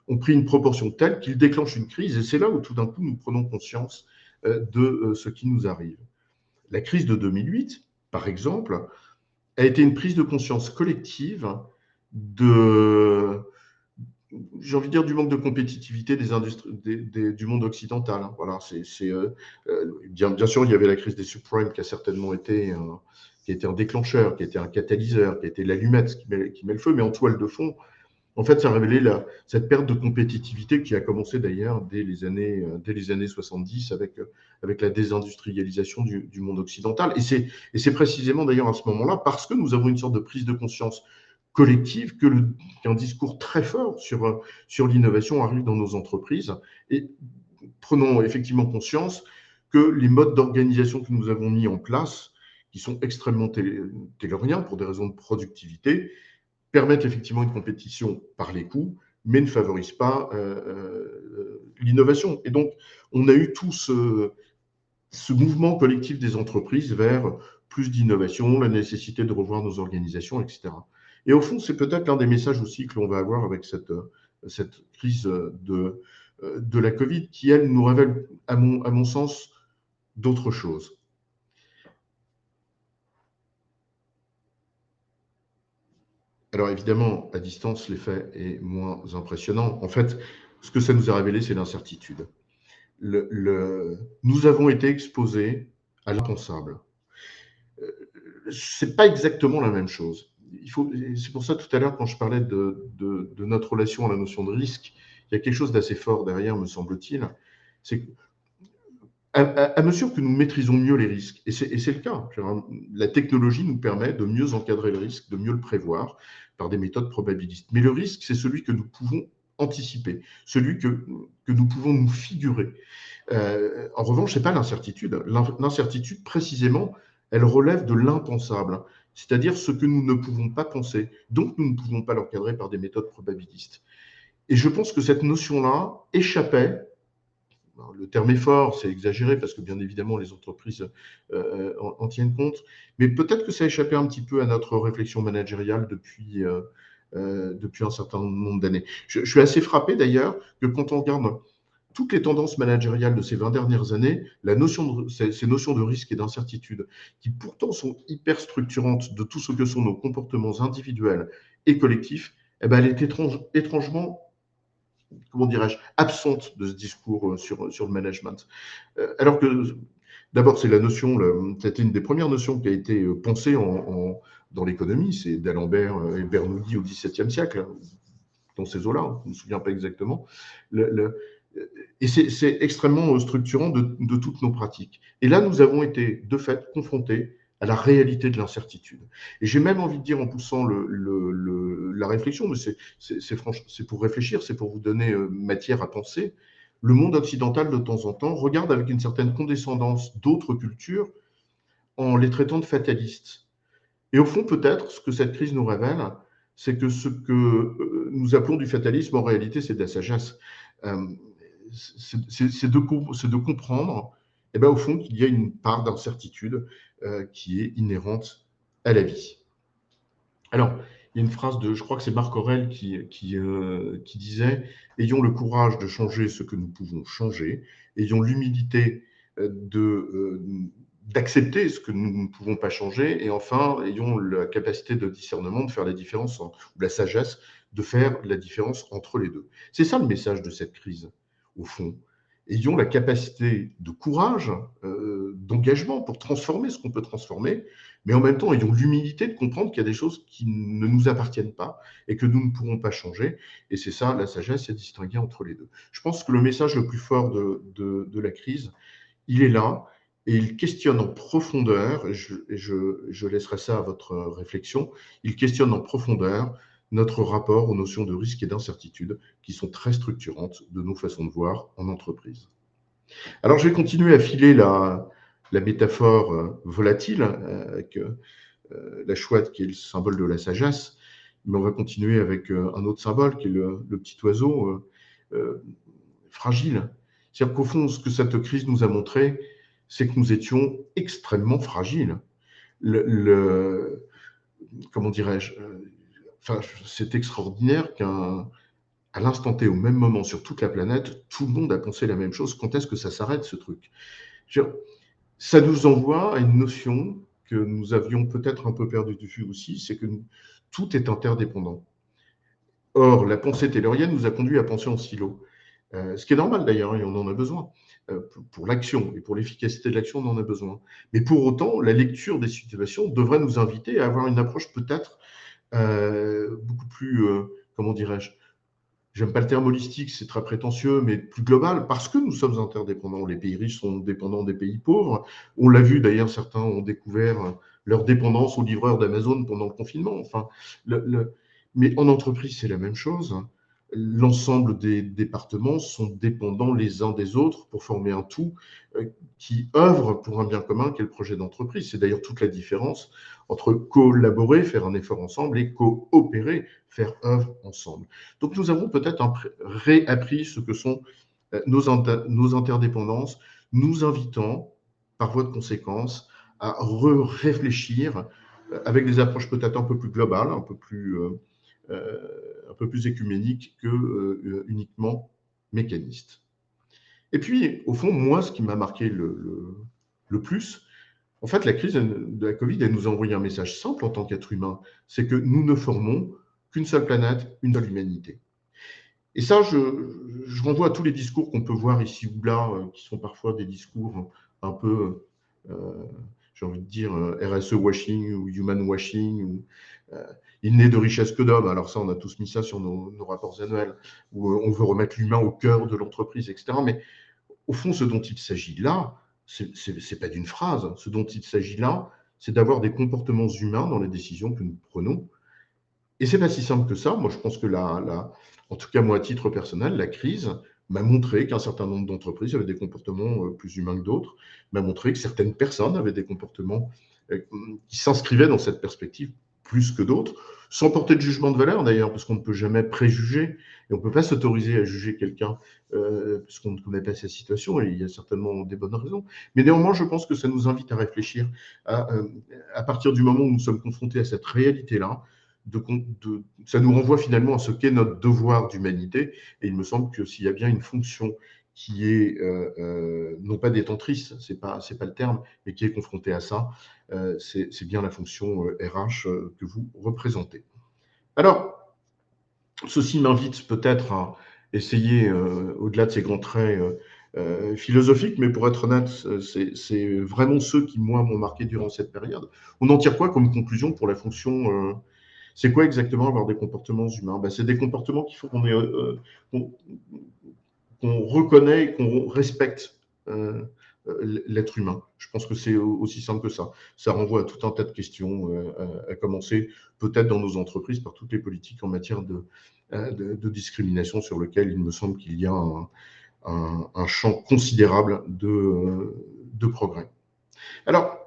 Speaker 1: ont pris une proportion telle qu'ils déclenchent une crise. Et c'est là où tout d'un coup, nous prenons conscience de ce qui nous arrive. La crise de 2008, par exemple, a été une prise de conscience collective de, j'ai envie de dire, du manque de compétitivité des industries, du monde occidental. Voilà, bien sûr, il y avait la crise des subprimes qui a certainement été qui a été un déclencheur, qui a été un catalyseur, qui a été l'allumette qui met le feu, mais en toile de fond, en fait, ça a révélé cette perte de compétitivité qui a commencé d'ailleurs dès les années 70 avec la désindustrialisation du monde occidental. Et c'est précisément d'ailleurs à ce moment-là, parce que nous avons une sorte de prise de conscience collective, qu'un discours très fort sur l'innovation arrive dans nos entreprises. Et prenons effectivement conscience que les modes d'organisation que nous avons mis en place, qui sont extrêmement tayloriens pour des raisons de productivité, permettent effectivement une compétition par les coûts, mais ne favorisent pas l'innovation. Et donc, on a eu tout ce mouvement collectif des entreprises vers plus d'innovation, la nécessité de revoir nos organisations, etc. Et au fond, c'est peut-être l'un des messages aussi que l'on va avoir avec cette crise de la Covid, qui, elle, nous révèle, à mon sens, d'autres choses. Alors évidemment, à distance, l'effet est moins impressionnant. En fait, ce que ça nous a révélé, c'est l'incertitude. Nous avons été exposés à l'impensable. C'est pas exactement la même chose. C'est pour ça tout à l'heure, quand je parlais de notre relation à la notion de risque, il y a quelque chose d'assez fort derrière, me semble-t-il. C'est à mesure que nous maîtrisons mieux les risques, et c'est le cas, la technologie nous permet de mieux encadrer le risque, de mieux le prévoir par des méthodes probabilistes. Mais le risque, c'est celui que nous pouvons anticiper, celui que nous pouvons nous figurer. En revanche, ce n'est pas l'incertitude. L'incertitude, précisément, elle relève de l'impensable, c'est-à-dire ce que nous ne pouvons pas penser, donc nous ne pouvons pas l'encadrer par des méthodes probabilistes. Et je pense que cette notion-là échappait. Le terme est fort, c'est exagéré parce que bien évidemment les entreprises en tiennent compte, mais peut-être que ça a échappé un petit peu à notre réflexion managériale depuis un certain nombre d'années. Je suis assez frappé d'ailleurs que quand on regarde toutes les tendances managériales de ces 20 dernières années, ces notions de risque et d'incertitude, qui pourtant sont hyper structurantes de tout ce que sont nos comportements individuels et collectifs, eh ben, elle est étrangement, comment dirais-je, absente de ce discours sur le management. Alors que, d'abord, c'est la notion, c'était une des premières notions qui a été pensée dans l'économie, c'est d'Alembert et Bernoulli au XVIIe siècle, dans ces eaux-là, je ne me souviens pas exactement. Et c'est extrêmement structurant de toutes nos pratiques. Et là, nous avons été, de fait, confrontés à la réalité de l'incertitude. Et j'ai même envie de dire, en poussant la réflexion, mais c'est pour réfléchir, c'est pour vous donner matière à penser, le monde occidental, de temps en temps, regarde avec une certaine condescendance d'autres cultures en les traitant de fatalistes. Et au fond, peut-être, ce que cette crise nous révèle, c'est que ce que nous appelons du fatalisme, en réalité, c'est de la sagesse. C'est de comprendre, eh ben, au fond, qu'il y a une part d'incertitude qui est inhérente à la vie. Alors, il y a une phrase je crois que c'est Marc Aurèle qui disait « Ayons le courage de changer ce que nous pouvons changer, ayons l'humilité d'accepter ce que nous ne pouvons pas changer, et enfin, ayons la capacité de discernement de faire la différence, ou la sagesse de faire la différence entre les deux. » C'est ça le message de cette crise, au fond. Ayons la capacité de courage, d'engagement pour transformer ce qu'on peut transformer, mais en même temps, ayons l'humilité de comprendre qu'il y a des choses qui ne nous appartiennent pas et que nous ne pourrons pas changer. Et c'est ça, la sagesse, c'est distinguer entre les deux. Je pense que le message le plus fort de la crise, il est là, et il questionne en profondeur, et je laisserai ça à votre réflexion, il questionne en profondeur notre rapport aux notions de risque et d'incertitude qui sont très structurantes de nos façons de voir en entreprise. Alors, je vais continuer à filer la métaphore volatile avec la chouette qui est le symbole de la sagesse, mais on va continuer avec un autre symbole qui est le petit oiseau fragile. C'est-à-dire qu'au fond, ce que cette crise nous a montré, c'est que nous étions extrêmement fragiles. Comment dirais-je, c'est extraordinaire qu'à l'instant T, au même moment, sur toute la planète, tout le monde a pensé la même chose. Quand est-ce que ça s'arrête, ce truc? Ça nous envoie à une notion que nous avions peut-être un peu perdu de vue aussi, c'est que tout est interdépendant. Or, la pensée taylorienne nous a conduit à penser en silo. Ce qui est normal d'ailleurs, et on en a besoin. Pour l'action et pour l'efficacité de l'action, on en a besoin. Mais pour autant, la lecture des situations devrait nous inviter à avoir une approche peut-être beaucoup plus, comment dirais-je, j'aime pas le terme holistique, c'est très prétentieux, mais plus global, parce que nous sommes interdépendants. Les pays riches sont dépendants des pays pauvres. On l'a vu d'ailleurs, certains ont découvert leur dépendance aux livreurs d'Amazon pendant le confinement. Enfin, mais en entreprise, c'est la même chose. L'ensemble des départements sont dépendants les uns des autres pour former un tout qui œuvre pour un bien commun qu'est le projet d'entreprise. C'est d'ailleurs toute la différence entre collaborer, faire un effort ensemble, et coopérer, faire œuvre ensemble. Donc nous avons peut-être réappris ce que sont nos interdépendances, nous invitant, par voie de conséquence, à réfléchir avec des approches peut-être un peu plus globales, un peu plus écuménique que uniquement mécaniste. Et puis, au fond, moi, ce qui m'a marqué le plus, en fait, la crise de la Covid, elle nous a envoyé un message simple en tant qu'être humain, c'est que nous ne formons qu'une seule planète, une seule humanité. Et ça, je renvoie à tous les discours qu'on peut voir ici ou là, qui sont parfois des discours un peu, j'ai envie de dire, RSE washing ou human washing, ou il n'est de richesse que d'homme. Alors ça, on a tous mis ça sur nos rapports annuels, où on veut remettre l'humain au cœur de l'entreprise, etc. Mais au fond, ce dont il s'agit là, c'est pas d'une phrase. Ce dont il s'agit là, c'est d'avoir des comportements humains dans les décisions que nous prenons. Et c'est pas si simple que ça. Moi, je pense que en tout cas, moi, à titre personnel, la crise m'a montré qu'un certain nombre d'entreprises avaient des comportements plus humains que d'autres, m'a montré que certaines personnes avaient des comportements qui s'inscrivaient dans cette perspective plus que d'autres, sans porter de jugement de valeur d'ailleurs, parce qu'on ne peut jamais préjuger, et on ne peut pas s'autoriser à juger quelqu'un puisqu'on ne connaît pas sa situation, et il y a certainement des bonnes raisons. Mais néanmoins, je pense que ça nous invite à réfléchir à partir du moment où nous sommes confrontés à cette réalité-là, ça nous renvoie finalement à ce qu'est notre devoir d'humanité. Et il me semble que s'il y a bien une fonction qui est non pas détentrice, c'est pas le terme, mais qui est confrontée à ça, c'est bien la fonction RH que vous représentez. Alors, ceci m'invite peut-être à essayer, au-delà de ces grands traits philosophiques, mais pour être honnête, c'est vraiment ceux qui, moi, m'ont marqué durant cette période. On en tire quoi comme conclusion pour la fonction c'est quoi exactement avoir des comportements humains? C'est des comportements qu'il faut qu'on reconnaît et qu'on respecte l'être humain. Je pense que c'est aussi simple que ça. Ça renvoie à tout un tas de questions, à commencer peut-être dans nos entreprises par toutes les politiques en matière de discrimination sur lequel il me semble qu'il y a un champ considérable de progrès. Alors,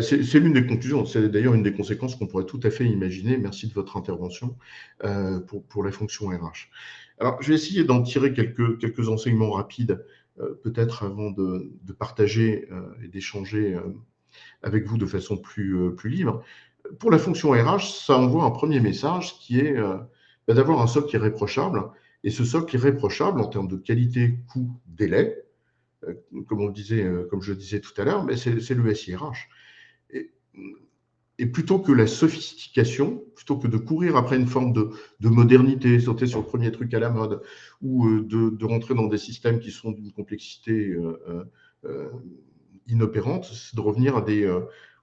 Speaker 1: C'est l'une des conclusions. C'est d'ailleurs une des conséquences qu'on pourrait tout à fait imaginer. Merci de votre intervention pour la fonction RH. Alors, je vais essayer d'en tirer quelques enseignements rapides, peut-être avant de partager et d'échanger avec vous de façon plus libre. Pour la fonction RH, ça envoie un premier message qui est d'avoir un socle irréprochable. Et ce socle irréprochable, en termes de qualité, coût, délai, comme je le disais tout à l'heure, c'est le SIRH. Et, et plutôt que la sophistication, plutôt que de courir après une forme de modernité, sauter sur le premier truc à la mode, ou de rentrer dans des systèmes qui sont d'une complexité inopérante, c'est de revenir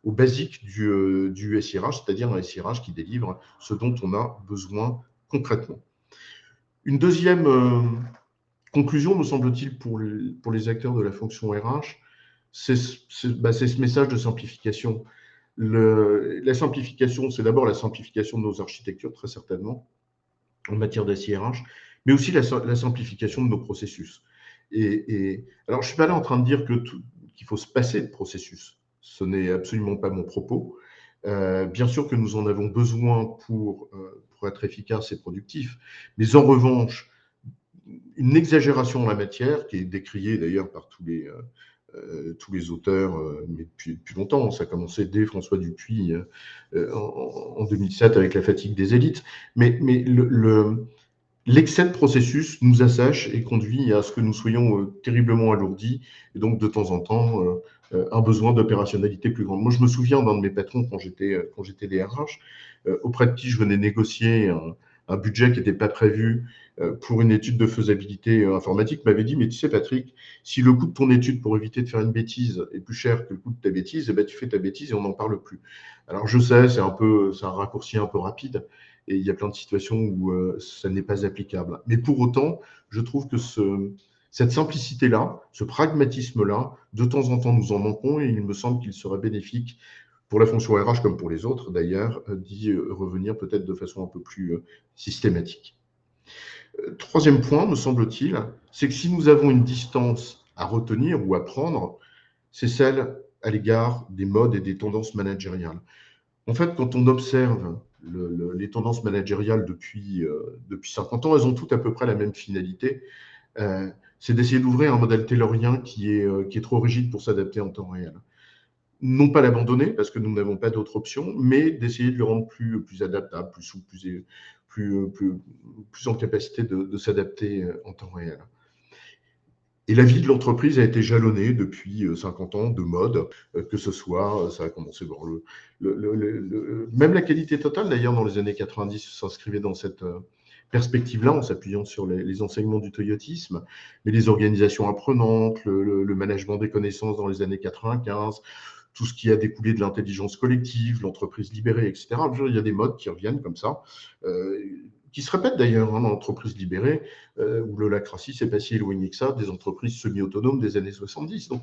Speaker 1: aux basiques du SIRH, c'est-à-dire un SIRH qui délivre ce dont on a besoin concrètement. Une deuxième conclusion, me semble-t-il, pour les acteurs de la fonction RH, c'est ce message de simplification. La simplification, c'est d'abord la simplification de nos architectures, très certainement, en matière d'SIRH, mais aussi la simplification de nos processus. Alors, je ne suis pas là en train de dire qu'il faut se passer de processus. Ce n'est absolument pas mon propos. Bien sûr que nous en avons besoin pour être efficaces et productifs, mais en revanche, une exagération en la matière, qui est décriée d'ailleurs par tous les auteurs, mais depuis longtemps. Ça a commencé dès François Dupuis en 2007 avec la fatigue des élites. Mais l'excès de processus nous assèche et conduit à ce que nous soyons terriblement alourdis, et donc de temps en temps un besoin d'opérationnalité plus grande. Moi, je me souviens d'un de mes patrons quand j'étais DRH, auprès de qui je venais négocier un budget qui n'était pas prévu pour une étude de faisabilité informatique, m'avait dit, mais tu sais Patrick, si le coût de ton étude pour éviter de faire une bêtise est plus cher que le coût de ta bêtise, eh ben, tu fais ta bêtise et on n'en parle plus. Alors je sais, c'est un raccourci un peu rapide, et il y a plein de situations où ça n'est pas applicable. Mais pour autant, je trouve que cette simplicité-là, ce pragmatisme-là, de temps en temps, nous en manquons, et il me semble qu'il serait bénéfique pour la fonction RH comme pour les autres d'ailleurs, d'y revenir peut-être de façon un peu plus systématique. Troisième point, me semble-t-il, c'est que si nous avons une distance à retenir ou à prendre, c'est celle à l'égard des modes et des tendances managériales. En fait, quand on observe les tendances managériales depuis 50 ans, elles ont toutes à peu près la même finalité. C'est d'essayer d'ouvrir un modèle taylorien qui est trop rigide pour s'adapter en temps réel. Non pas l'abandonner, parce que nous n'avons pas d'autre option, mais d'essayer de le rendre plus adaptable, plus souple, plus en capacité de s'adapter en temps réel. Et la vie de l'entreprise a été jalonnée depuis 50 ans de mode, que ce soit, ça a commencé par même la qualité totale, d'ailleurs, dans les années 90, s'inscrivait dans cette perspective-là, en s'appuyant sur les enseignements du toyotisme, mais les organisations apprenantes, le management des connaissances dans les années 95, tout ce qui a découlé de l'intelligence collective, l'entreprise libérée, etc. Il y a des modes qui reviennent comme ça, qui se répètent d'ailleurs dans l'entreprise libérée, où l'holacratie, c'est pas si éloigné que ça des entreprises semi-autonomes des années 70. Donc,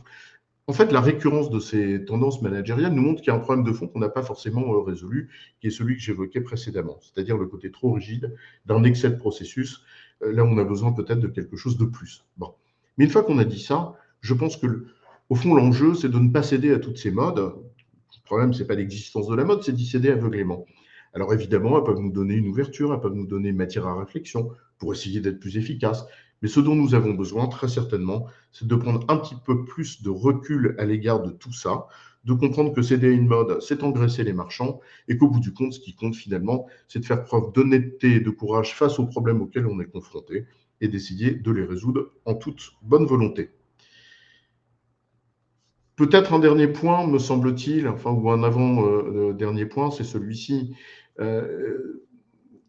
Speaker 1: en fait, la récurrence de ces tendances managériales nous montre qu'il y a un problème de fond qu'on n'a pas forcément résolu, qui est celui que j'évoquais précédemment, c'est-à-dire le côté trop rigide d'un excès de processus. Là, on a besoin peut-être de quelque chose de plus. Bon. Mais une fois qu'on a dit ça, je pense que, au fond, l'enjeu, c'est de ne pas céder à toutes ces modes. Le problème, ce n'est pas l'existence de la mode, c'est d'y céder aveuglément. Alors évidemment, elles peuvent nous donner une ouverture, elles peuvent nous donner matière à réflexion pour essayer d'être plus efficaces. Mais ce dont nous avons besoin, très certainement, c'est de prendre un petit peu plus de recul à l'égard de tout ça, de comprendre que céder à une mode, c'est engraisser les marchands, et qu'au bout du compte, ce qui compte finalement, c'est de faire preuve d'honnêteté et de courage face aux problèmes auxquels on est confronté, et d'essayer de les résoudre en toute bonne volonté. Peut-être un dernier point, me semble-t-il, ou un avant-dernier point, c'est celui-ci.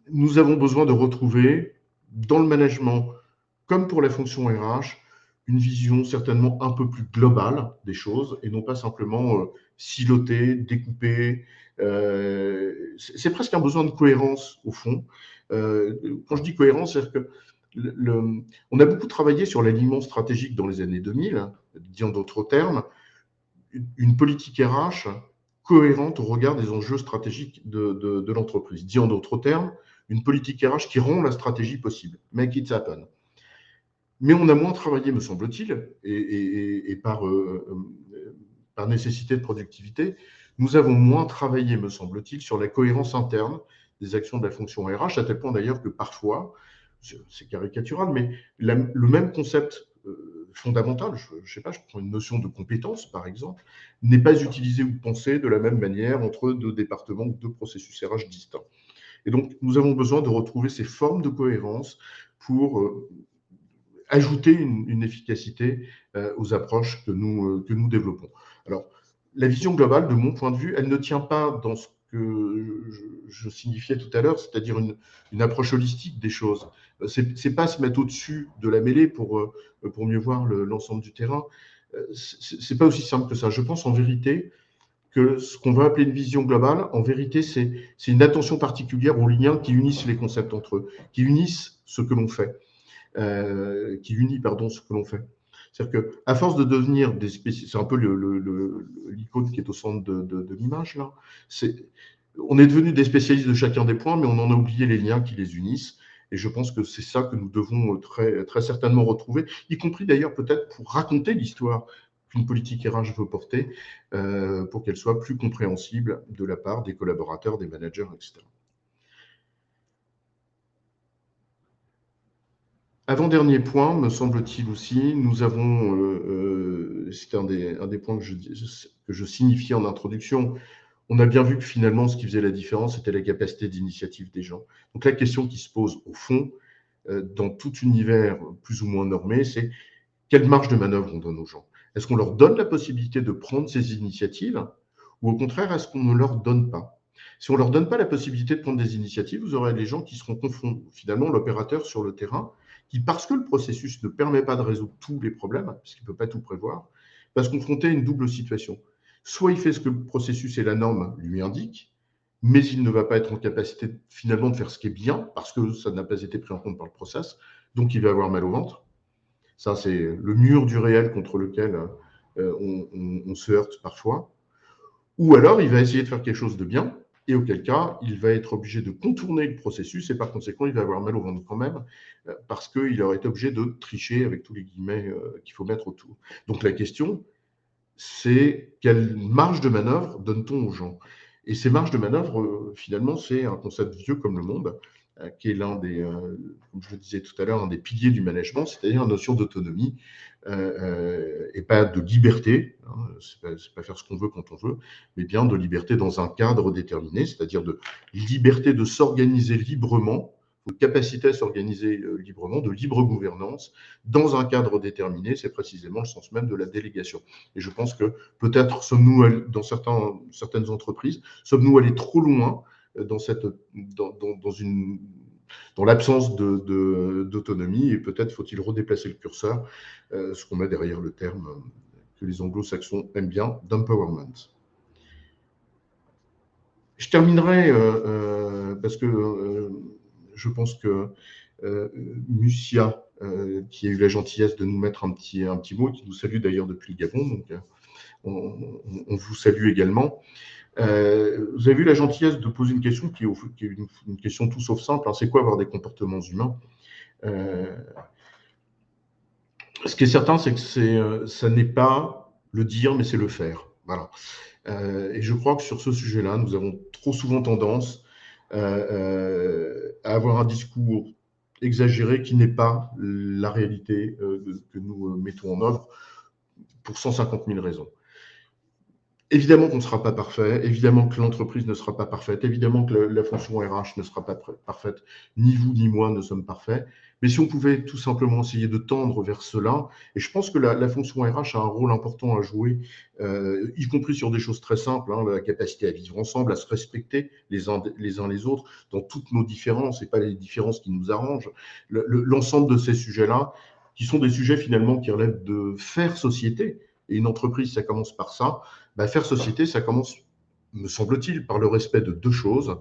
Speaker 1: Nous avons besoin de retrouver, dans le management, comme pour la fonction RH, une vision certainement un peu plus globale des choses, et non pas simplement silotée, découpée. C'est presque un besoin de cohérence, au fond. Quand je dis cohérence, c'est-à-dire que on a beaucoup travaillé sur l'alignement stratégique dans les années 2000, dit en d'autres termes, une politique RH cohérente au regard des enjeux stratégiques de l'entreprise. Dit en d'autres termes, une politique RH qui rend la stratégie possible. Make it happen. Mais on a moins travaillé, me semble-t-il, et par par nécessité de productivité, nous avons moins travaillé, me semble-t-il, sur la cohérence interne des actions de la fonction RH, à tel point d'ailleurs que parfois, c'est caricatural, mais le même concept fondamental, je ne sais pas, je prends une notion de compétence par exemple, n'est pas utilisé ou pensé de la même manière entre deux départements ou deux processus RH distincts. Et donc, nous avons besoin de retrouver ces formes de cohérence pour ajouter une efficacité aux approches que nous développons. Alors, la vision globale, de mon point de vue, elle ne tient pas dans ce que je signifiais tout à l'heure, c'est-à-dire une approche holistique des choses. C'est pas se mettre au-dessus de la mêlée pour mieux voir l'ensemble du terrain. C'est pas aussi simple que ça. Je pense en vérité que ce qu'on va appeler une vision globale, en vérité, c'est une attention particulière aux liens qui unissent les concepts entre eux, qui unissent ce que l'on fait. Qui unit ce que l'on fait. C'est-à-dire qu'à force de devenir des spécialistes, c'est un peu l'icône qui est au centre de l'image là, on est devenu des spécialistes de chacun des points, mais on en a oublié les liens qui les unissent. Et je pense que c'est ça que nous devons très, très certainement retrouver, y compris d'ailleurs peut-être pour raconter l'histoire qu'une politique RH veut porter, pour qu'elle soit plus compréhensible de la part des collaborateurs, des managers, etc. Avant-dernier point, me semble-t-il aussi, nous avons, c'est un des points que je signifiais en introduction, on a bien vu que finalement, ce qui faisait la différence, c'était la capacité d'initiative des gens. Donc la question qui se pose au fond, dans tout univers plus ou moins normé, c'est quelle marge de manœuvre on donne aux gens? Est-ce qu'on leur donne la possibilité de prendre ces initiatives ou au contraire, est-ce qu'on ne leur donne pas? Si on ne leur donne pas la possibilité de prendre des initiatives, vous aurez des gens qui seront confondus. Finalement, l'opérateur sur le terrain, qui, parce que le processus ne permet pas de résoudre tous les problèmes, parce qu'il ne peut pas tout prévoir, va se confronter à une double situation. Soit il fait ce que le processus et la norme lui indiquent, mais il ne va pas être en capacité finalement de faire ce qui est bien, parce que ça n'a pas été pris en compte par le process, donc il va avoir mal au ventre. Ça, c'est le mur du réel contre lequel on se heurte parfois. Ou alors, il va essayer de faire quelque chose de bien, et auquel cas, il va être obligé de contourner le processus, et par conséquent, il va avoir mal au ventre quand même, parce qu'il aurait été obligé de tricher avec tous les guillemets qu'il faut mettre autour. Donc la question, c'est quelle marge de manœuvre donne-t-on aux gens? Et ces marges de manœuvre, finalement, c'est un concept vieux comme le monde, qui est l'un des, comme je le disais tout à l'heure, un des piliers du management, c'est-à-dire la notion d'autonomie et pas de liberté. Hein, c'est pas faire ce qu'on veut quand on veut, mais bien de liberté dans un cadre déterminé, c'est-à-dire de liberté de s'organiser librement, de capacité à s'organiser librement, de libre gouvernance dans un cadre déterminé. C'est précisément le sens même de la délégation. Et je pense que peut-être sommes-nous, dans certaines entreprises, sommes-nous allés trop loin dans, dans l'absence d'autonomie, et peut-être faut-il redéplacer le curseur, ce qu'on met derrière le terme que les anglo-saxons aiment bien, d'empowerment. Je terminerai parce que je pense que Musia, qui a eu la gentillesse de nous mettre un petit mot, qui nous salue d'ailleurs depuis le Gabon, donc on vous salue également. Vous avez eu la gentillesse de poser une question qui est une question tout sauf simple. Hein, c'est quoi avoir des comportements humains? Ce qui est certain, c'est que ça n'est pas le dire, mais c'est le faire. Voilà. Et je crois que sur ce sujet-là, nous avons trop souvent tendance à avoir un discours exagéré qui n'est pas la réalité que nous mettons en œuvre pour 150 000 raisons. Évidemment qu'on ne sera pas parfait, évidemment que l'entreprise ne sera pas parfaite, évidemment que la fonction RH ne sera pas parfaite, ni vous ni moi ne sommes parfaits, mais si on pouvait tout simplement essayer de tendre vers cela, et je pense que la fonction RH a un rôle important à jouer, y compris sur des choses très simples, hein, la capacité à vivre ensemble, à se respecter les uns les autres dans toutes nos différences, et pas les différences qui nous arrangent, l'ensemble de ces sujets-là, qui sont des sujets finalement qui relèvent de faire société, et une entreprise, ça commence par ça. Faire société, ça commence, me semble-t-il, par le respect de deux choses.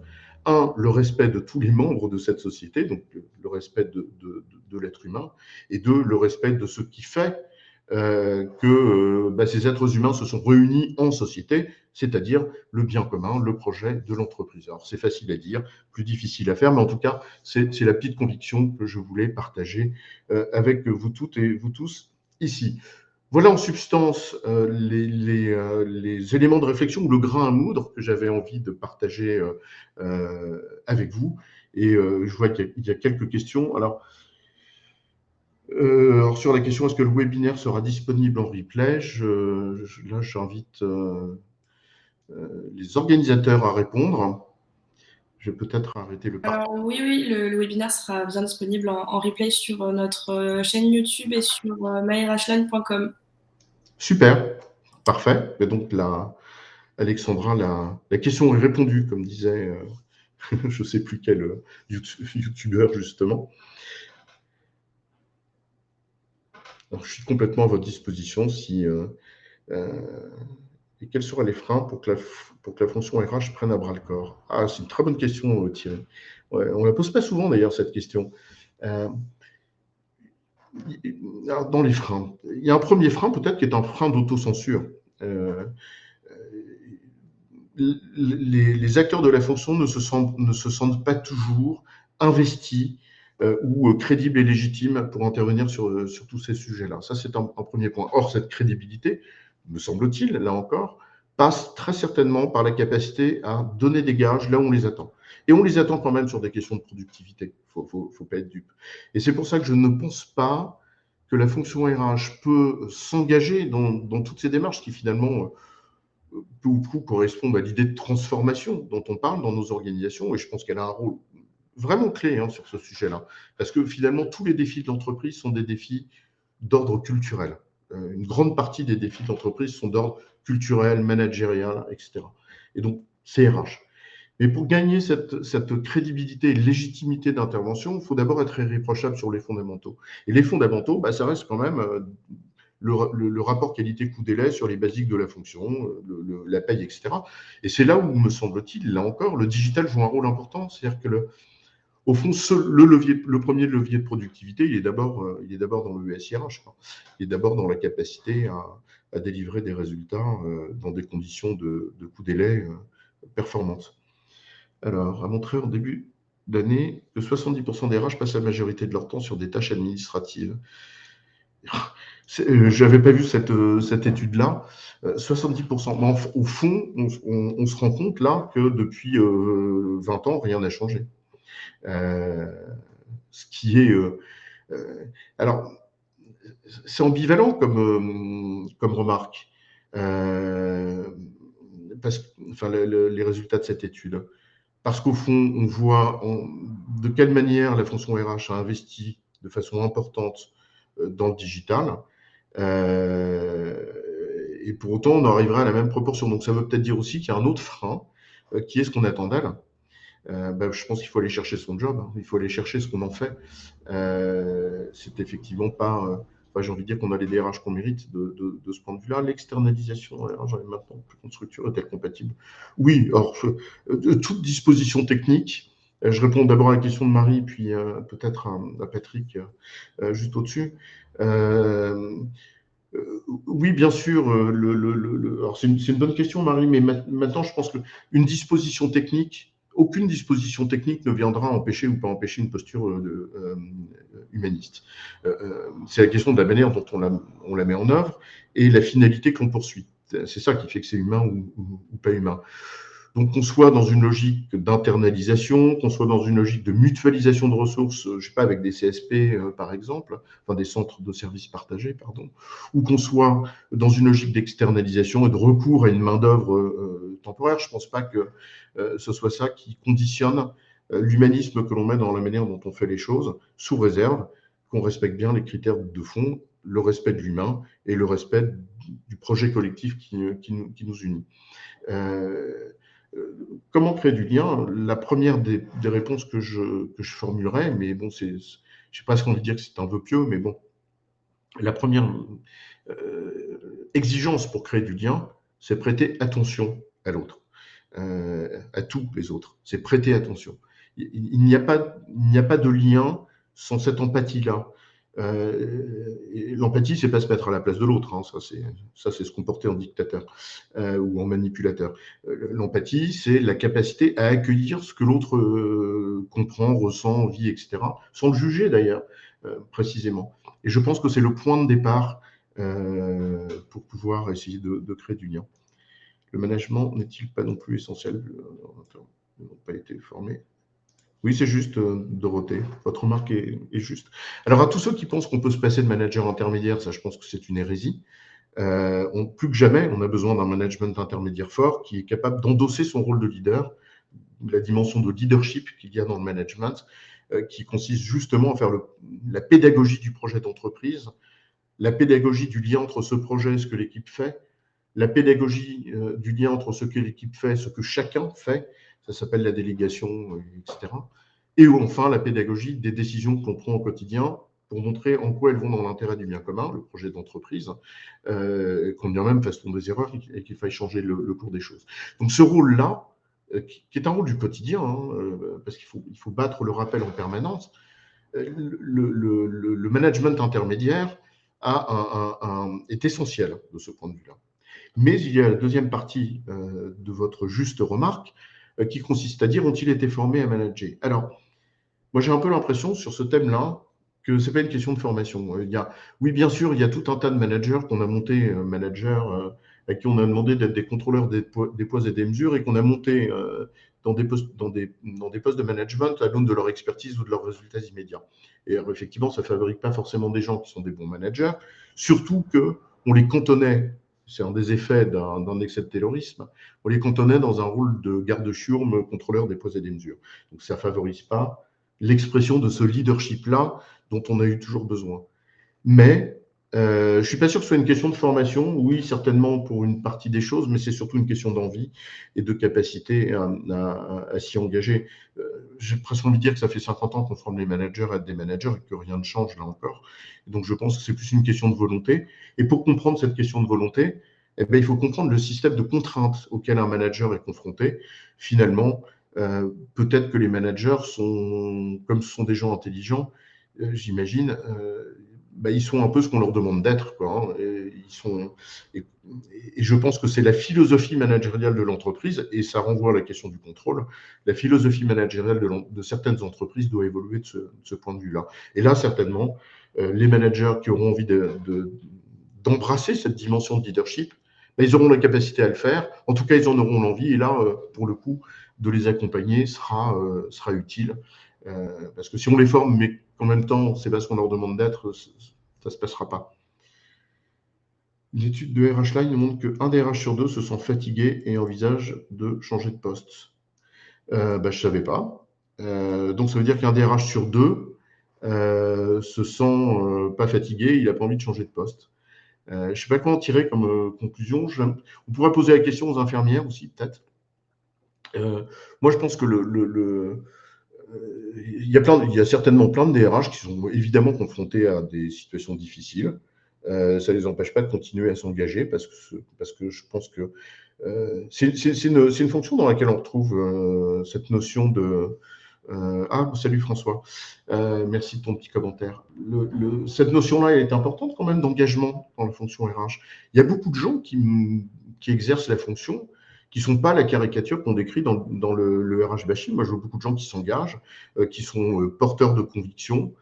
Speaker 1: Un, le respect de tous les membres de cette société, donc le respect de l'être humain, et deux, le respect de ce qui fait que ces êtres humains se sont réunis en société, c'est-à-dire le bien commun, le projet de l'entreprise. Alors c'est facile à dire, plus difficile à faire, mais en tout cas, c'est la petite conviction que je voulais partager avec vous toutes et vous tous ici. Voilà en substance les éléments de réflexion ou le grain à moudre que j'avais envie de partager avec vous. Et je vois qu'il y a quelques questions. Alors sur la question, est-ce que le webinaire sera disponible en replay? Là, j'invite les organisateurs à répondre. Je vais peut-être arrêter le parcours.
Speaker 2: Alors oui, oui, le webinaire sera bien disponible en replay sur notre chaîne YouTube et sur myrashland.com.
Speaker 1: Super, parfait. Et donc, Alexandra, la question est répondue, comme disait je ne sais plus quel youtubeur, justement. Alors, je suis complètement à votre disposition si. Et quels seraient les freins pour que la fonction RH prenne à bras le corps? Ah, c'est une très bonne question, Thierry. Ouais, on ne la pose pas souvent, d'ailleurs, cette question. Euh, alors, dans les freins, il y a un premier frein, peut-être, qui est un frein d'autocensure. Euh, les acteurs de la fonction ne se sentent pas toujours investis ou crédibles et légitimes pour intervenir sur tous ces sujets-là. Ça, c'est un premier point. Or, cette crédibilité, me semble-t-il, là encore, passe très certainement par la capacité à donner des gages là où on les attend. Et on les attend quand même sur des questions de productivité. Faut pas être dupe. Et c'est pour ça que je ne pense pas que la fonction RH peut s'engager dans toutes ces démarches qui finalement peu ou prou correspondent à l'idée de transformation dont on parle dans nos organisations. Et je pense qu'elle a un rôle vraiment clé sur ce sujet-là. Parce que finalement, tous les défis de l'entreprise sont des défis d'ordre culturel. Une grande partie des défis de l'entreprise sont d'ordre culturel, managérial, etc. Et donc, c'est RH. Mais pour gagner cette crédibilité et légitimité d'intervention, il faut d'abord être irréprochable sur les fondamentaux. Et les fondamentaux, bah, ça reste quand même le rapport qualité-coût délai sur les basiques de la fonction, la paye, etc. Et c'est là où, me semble-t-il, là encore, le digital joue un rôle important. C'est-à-dire que, au fond, le premier levier de productivité, il est d'abord dans le USIRH. Il est d'abord dans la capacité à délivrer des résultats dans des conditions de coût délai performantes. Alors, à montrer en début d'année que 70% des RH passent la majorité de leur temps sur des tâches administratives. Je n'avais pas vu cette étude-là. 70%. Mais au fond, on se rend compte là que depuis 20 ans, rien n'a changé. Ce qui est. Alors, c'est ambivalent comme remarque. Enfin, les résultats de cette étude. Parce qu'au fond, on voit de quelle manière la fonction RH a investi de façon importante dans le digital. Et pour autant, on arriverait à la même proportion. Donc, ça veut peut-être dire aussi qu'il y a un autre frein qui est ce qu'on attend d'elle. Je pense qu'il faut aller chercher son job, hein. Il faut aller chercher ce qu'on en fait. C'est effectivement pas. J'ai envie de dire qu'on a les DRH qu'on mérite de ce point de vue-là. L'externalisation, j'en ai maintenant plus qu'une structure est-elle compatible? Oui, alors, toute disposition technique. Je réponds d'abord à la question de Marie, puis peut-être à Patrick juste au-dessus. Oui, bien sûr. Alors c'est une bonne question, Marie, mais maintenant, je pense qu'une disposition technique, aucune disposition technique ne viendra empêcher ou pas empêcher une posture humaniste. C'est la question de la manière dont on la met en œuvre et la finalité qu'on poursuit. C'est ça qui fait que c'est humain ou pas humain. Donc, qu'on soit dans une logique d'internalisation, qu'on soit dans une logique de mutualisation de ressources, je ne sais pas, avec des CSP par exemple, enfin des centres de services partagés, pardon, ou qu'on soit dans une logique d'externalisation et de recours à une main-d'œuvre temporaire, je ne pense pas que ce soit ça qui conditionne l'humanisme que l'on met dans la manière dont on fait les choses, sous réserve qu'on respecte bien les critères de fond, le respect de l'humain et le respect du projet collectif qui nous unit. Comment créer du lien? La première des réponses que je formulerais, mais bon, j'ai presque envie de dire que c'est un vœu pieux, mais bon, la première exigence pour créer du lien, c'est prêter attention à l'autre, à tous les autres. C'est prêter attention. Il n'y a pas de lien sans cette empathie-là. L'empathie, c'est pas se mettre à la place de l'autre, hein. Ça, c'est se comporter en dictateur ou en manipulateur. L'empathie, c'est la capacité à accueillir ce que l'autre comprend, ressent, vit, etc., sans le juger d'ailleurs, précisément. Et je pense que c'est le point de départ pour pouvoir essayer de créer du lien. Le management n'est-il pas non plus essentiel? Ils n'ont pas été formés. Oui, c'est juste, Dorothée. Votre remarque est juste. Alors, à tous ceux qui pensent qu'on peut se passer de manager intermédiaire, ça, je pense que c'est une hérésie. Plus que jamais, on a besoin d'un management intermédiaire fort qui est capable d'endosser son rôle de leader, la dimension de leadership qu'il y a dans le management, qui consiste justement à faire la pédagogie du projet d'entreprise, la pédagogie du lien entre ce projet et ce que l'équipe fait, la pédagogie du lien entre ce que l'équipe fait, ce que chacun fait, ça s'appelle la délégation, etc. Et enfin, la pédagogie des décisions qu'on prend au quotidien pour montrer en quoi elles vont dans l'intérêt du bien commun, le projet d'entreprise, qu'on bien même fasse tomber des erreurs et qu'il faille changer le cours des choses. Donc ce rôle-là, qui est un rôle du quotidien, parce qu'il faut battre le rappel en permanence, le management intermédiaire est essentiel de ce point de vue-là. Mais il y a la deuxième partie de votre juste remarque qui consiste à dire ont-ils été formés à manager? Alors, moi j'ai un peu l'impression sur ce thème-là que ce n'est pas une question de formation. Oui, bien sûr, il y a tout un tas de managers qu'on a montés, à qui on a demandé d'être des contrôleurs des poids et des mesures et qu'on a montés dans des postes de management à l'aune de leur expertise ou de leurs résultats immédiats. Et alors, effectivement, ça ne fabrique pas forcément des gens qui sont des bons managers, surtout qu'on les cantonnait, c'est un des effets d'un excès de terrorisme, on les cantonnait dans un rôle de garde-chiourme, contrôleur des poids et des mesures. Donc ça ne favorise pas l'expression de ce leadership-là dont on a eu toujours besoin. Mais je ne suis pas sûr que ce soit une question de formation. Oui, certainement pour une partie des choses, mais c'est surtout une question d'envie et de capacité à s'y engager. J'ai presque envie de dire que ça fait 50 ans qu'on forme les managers à être des managers et que rien ne change là encore. Et donc je pense que c'est plus une question de volonté. Et pour comprendre cette question de volonté, eh bien, il faut comprendre le système de contraintes auquel un manager est confronté. Finalement, peut-être que les managers sont, comme ce sont des gens intelligents, j'imagine, ils sont un peu ce qu'on leur demande d'être, quoi, hein. Et je pense que c'est la philosophie managériale de l'entreprise, et ça renvoie à la question du contrôle. La philosophie managériale de certaines entreprises doit évoluer de ce point de vue-là. Et là, certainement, les managers qui auront envie d'embrasser cette dimension de leadership, ils auront la capacité à le faire. En tout cas, ils en auront l'envie. Et là, pour le coup, de les accompagner sera utile. Parce que si on les forme, mais qu'en même temps, c'est parce qu'on leur demande d'être, ça ne se passera pas. L'étude de RH Line montre qu'un DRH sur deux se sent fatigué et envisage de changer de poste. Je ne savais pas. Donc, ça veut dire qu'un DRH sur deux se sent pas fatigué, il n'a pas envie de changer de poste. Je ne sais pas quoi en tirer comme conclusion. On pourrait poser la question aux infirmières aussi, peut-être. Moi, je pense que il y a certainement plein de DRH qui sont évidemment confrontés à des situations difficiles. Ça ne les empêche pas de continuer à s'engager parce que je pense que c'est une fonction dans laquelle on retrouve cette notion de... salut François, merci de ton petit commentaire. Cette notion-là, elle est importante quand même d'engagement dans la fonction RH. Il y a beaucoup de gens qui exercent la fonction qui ne sont pas la caricature qu'on décrit dans le RH bashing. Moi, je vois beaucoup de gens qui s'engagent, qui sont porteurs de convictions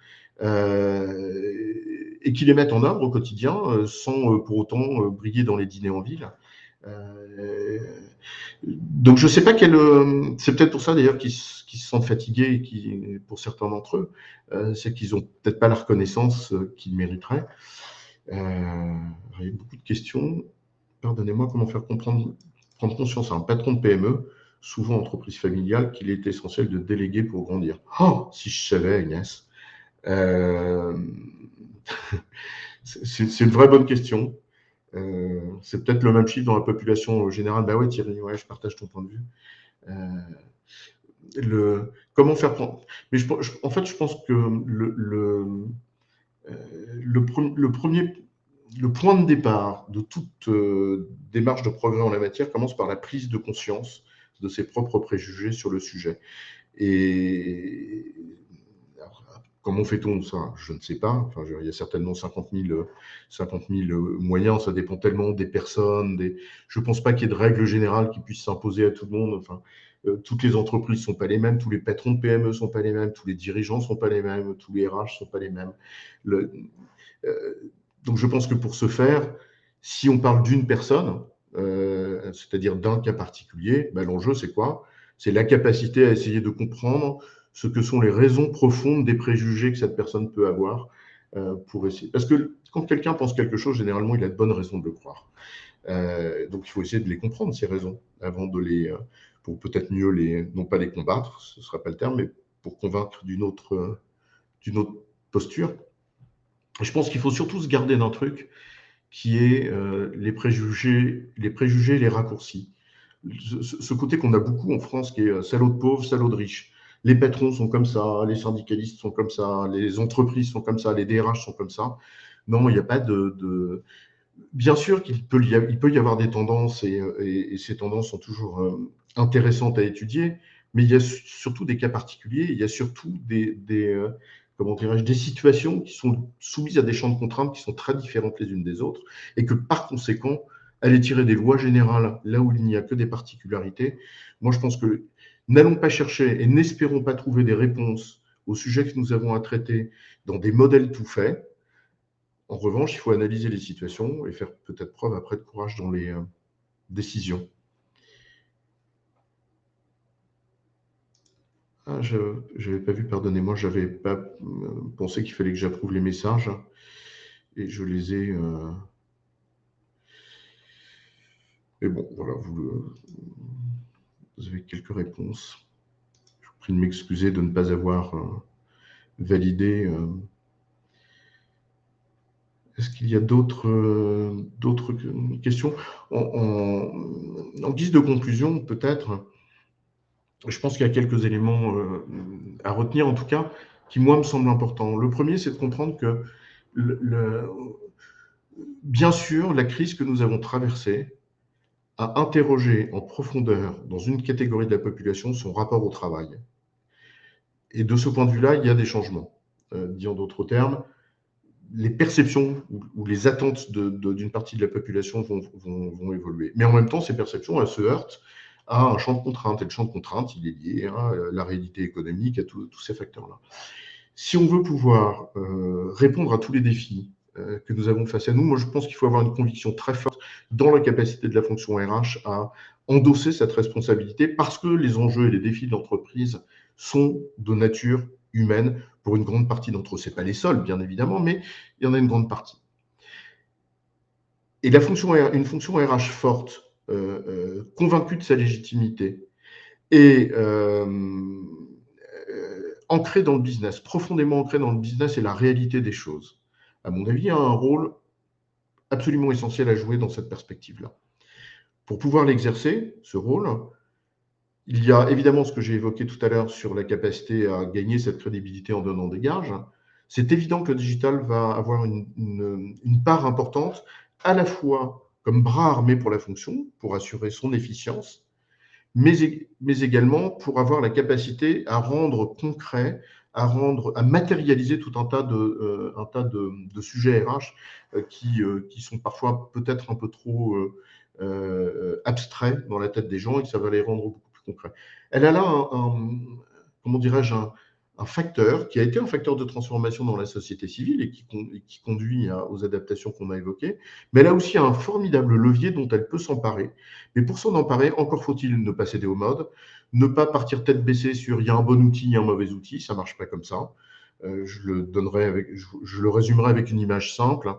Speaker 1: et qui les mettent en œuvre au quotidien sans pour autant briller dans les dîners en ville. Donc, je ne sais pas c'est peut-être pour ça d'ailleurs qu'ils se sentent fatigués pour certains d'entre eux, c'est qu'ils n'ont peut-être pas la reconnaissance qu'ils mériteraient. Il y a beaucoup de questions. Pardonnez-moi, comment faire prendre conscience à un patron de PME, souvent entreprise familiale, qu'il est essentiel de déléguer pour grandir. Oh, si je savais, Agnès. C'est une vraie bonne question. C'est peut-être le même chiffre dans la population générale. Bah ouais, Thierry, ouais, je partage ton point de vue. Comment faire prendre... Mais en fait, je pense que le point de départ de toute démarche de progrès en la matière commence par la prise de conscience de ses propres préjugés sur le sujet. Et comment fait-on ça? Je ne sais pas. Enfin, il y a certainement 50 000 moyens. Ça dépend tellement des personnes. Je ne pense pas qu'il y ait de règles générales qui puissent s'imposer à tout le monde. Enfin, toutes les entreprises ne sont pas les mêmes. Tous les patrons de PME ne sont pas les mêmes. Tous les dirigeants ne sont pas les mêmes. Tous les RH ne sont pas les mêmes. Donc, je pense que pour ce faire, si on parle d'une personne, c'est-à-dire d'un cas particulier, ben, l'enjeu, c'est quoi? C'est la capacité à essayer de comprendre ce que sont les raisons profondes des préjugés que cette personne peut avoir pour essayer. Parce que quand quelqu'un pense quelque chose, généralement, il a de bonnes raisons de le croire. Donc, il faut essayer de les comprendre, ces raisons, avant de pour peut-être mieux non pas les combattre, ce ne sera pas le terme, mais pour convaincre d'une autre posture. Je pense qu'il faut surtout se garder d'un truc qui est les préjugés, les raccourcis. Ce côté qu'on a beaucoup en France qui est salaud de pauvre, salaud de riche. Les patrons sont comme ça, les syndicalistes sont comme ça, les entreprises sont comme ça, les DRH sont comme ça. Non, il n'y a pas Bien sûr qu'il peut y avoir des tendances et ces tendances sont toujours intéressantes à étudier, mais il y a surtout des cas particuliers, il y a surtout comment dirais-je, des situations qui sont soumises à des champs de contraintes qui sont très différentes les unes des autres et que par conséquent, aller tirer des lois générales là où il n'y a que des particularités, moi je pense que n'allons pas chercher et n'espérons pas trouver des réponses aux sujets que nous avons à traiter dans des modèles tout faits. En revanche, il faut analyser les situations et faire peut-être preuve après de courage dans les décisions. Ah, je n'avais pas vu, pardonnez-moi, je n'avais pas pensé qu'il fallait que j'approuve les messages et je les ai. Mais bon, voilà, vous avez quelques réponses. Je vous prie de m'excuser de ne pas avoir validé. Est-ce qu'il y a d'autres questions en guise de conclusion, peut-être, je pense qu'il y a quelques éléments à retenir, en tout cas, qui, moi, me semblent importants. Le premier, c'est de comprendre que, bien sûr, la crise que nous avons traversée a interrogé en profondeur, dans une catégorie de la population, son rapport au travail. Et de ce point de vue-là, il y a des changements. Dit en d'autres termes, les perceptions ou les attentes d'une partie de la population vont évoluer. Mais en même temps, ces perceptions, elles se heurtent à un champ de contraintes. Et le champ de contraintes, il est lié à la réalité économique, à tous ces facteurs-là. Si on veut pouvoir répondre à tous les défis que nous avons face à nous, moi je pense qu'il faut avoir une conviction très forte dans la capacité de la fonction RH à endosser cette responsabilité parce que les enjeux et les défis de l'entreprise sont de nature humaine pour une grande partie d'entre eux. Ce n'est pas les seuls, bien évidemment, mais il y en a une grande partie. Et une fonction RH forte, convaincue de sa légitimité et ancrée dans le business, profondément ancrée dans le business et la réalité des choses, à mon avis, a un rôle absolument essentiel à jouer dans cette perspective-là. Pour pouvoir l'exercer, ce rôle, il y a évidemment ce que j'ai évoqué tout à l'heure sur la capacité à gagner cette crédibilité en donnant des gages. C'est évident que le digital va avoir une part importante, à la fois comme bras armé pour la fonction, pour assurer son efficience, mais également pour avoir la capacité à rendre concret, à matérialiser tout un tas de sujets RH qui sont parfois peut-être un peu trop abstraits dans la tête des gens et que ça va les rendre beaucoup plus concrets. Elle a là comment dirais-je, un facteur qui a été un facteur de transformation dans la société civile et qui conduit aux adaptations qu'on a évoquées, mais elle a aussi un formidable levier dont elle peut s'emparer. Mais pour s'en emparer, encore faut-il ne pas céder au mode, ne pas partir tête baissée sur il y a un bon outil, il y a un mauvais outil, ça ne marche pas comme ça. Je le résumerai avec une image simple.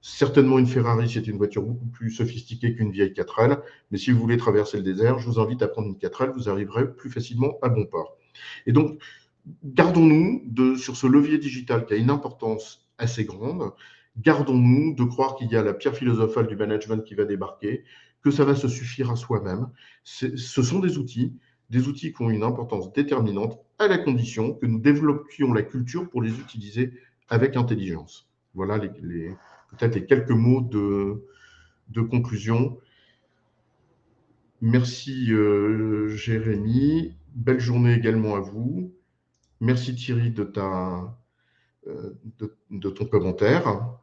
Speaker 1: Certainement, une Ferrari, c'est une voiture beaucoup plus sophistiquée qu'une vieille 4L, mais si vous voulez traverser le désert, je vous invite à prendre une 4L, vous arriverez plus facilement à bon port. Et donc, gardons-nous sur ce levier digital qui a une importance assez grande, gardons-nous de croire qu'il y a la pierre philosophale du management qui va débarquer, que ça va se suffire à soi-même. Ce sont des outils qui ont une importance déterminante à la condition que nous développions la culture pour les utiliser avec intelligence. Voilà peut-être les quelques mots de conclusion. Merci Jérémy. Belle journée également à vous. Merci Thierry de ton commentaire.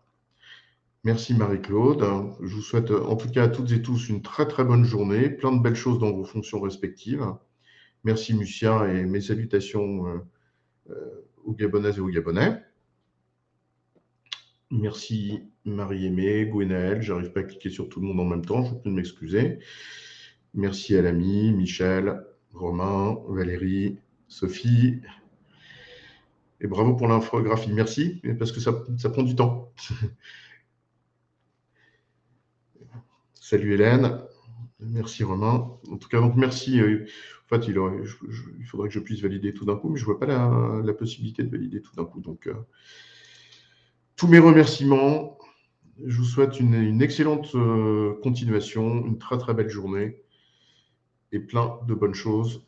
Speaker 1: Merci Marie-Claude. Je vous souhaite en tout cas à toutes et tous une très très bonne journée, plein de belles choses dans vos fonctions respectives. Merci Mucia et mes salutations aux Gabonaises et aux Gabonais. Merci Marie-Aimée, Gwenaël, j'arrive pas à cliquer sur tout le monde en même temps, je vous prie de m'excuser. Merci à l'ami, Michel, Romain, Valérie, Sophie. Et bravo pour l'infographie. Merci, parce que ça prend du temps. Salut Hélène. Merci Romain. En tout cas, donc merci. En fait, il faudrait que je puisse valider tout d'un coup, mais je ne vois pas la possibilité de valider tout d'un coup. Donc, tous mes remerciements. Je vous souhaite une excellente continuation, une très très belle journée et plein de bonnes choses.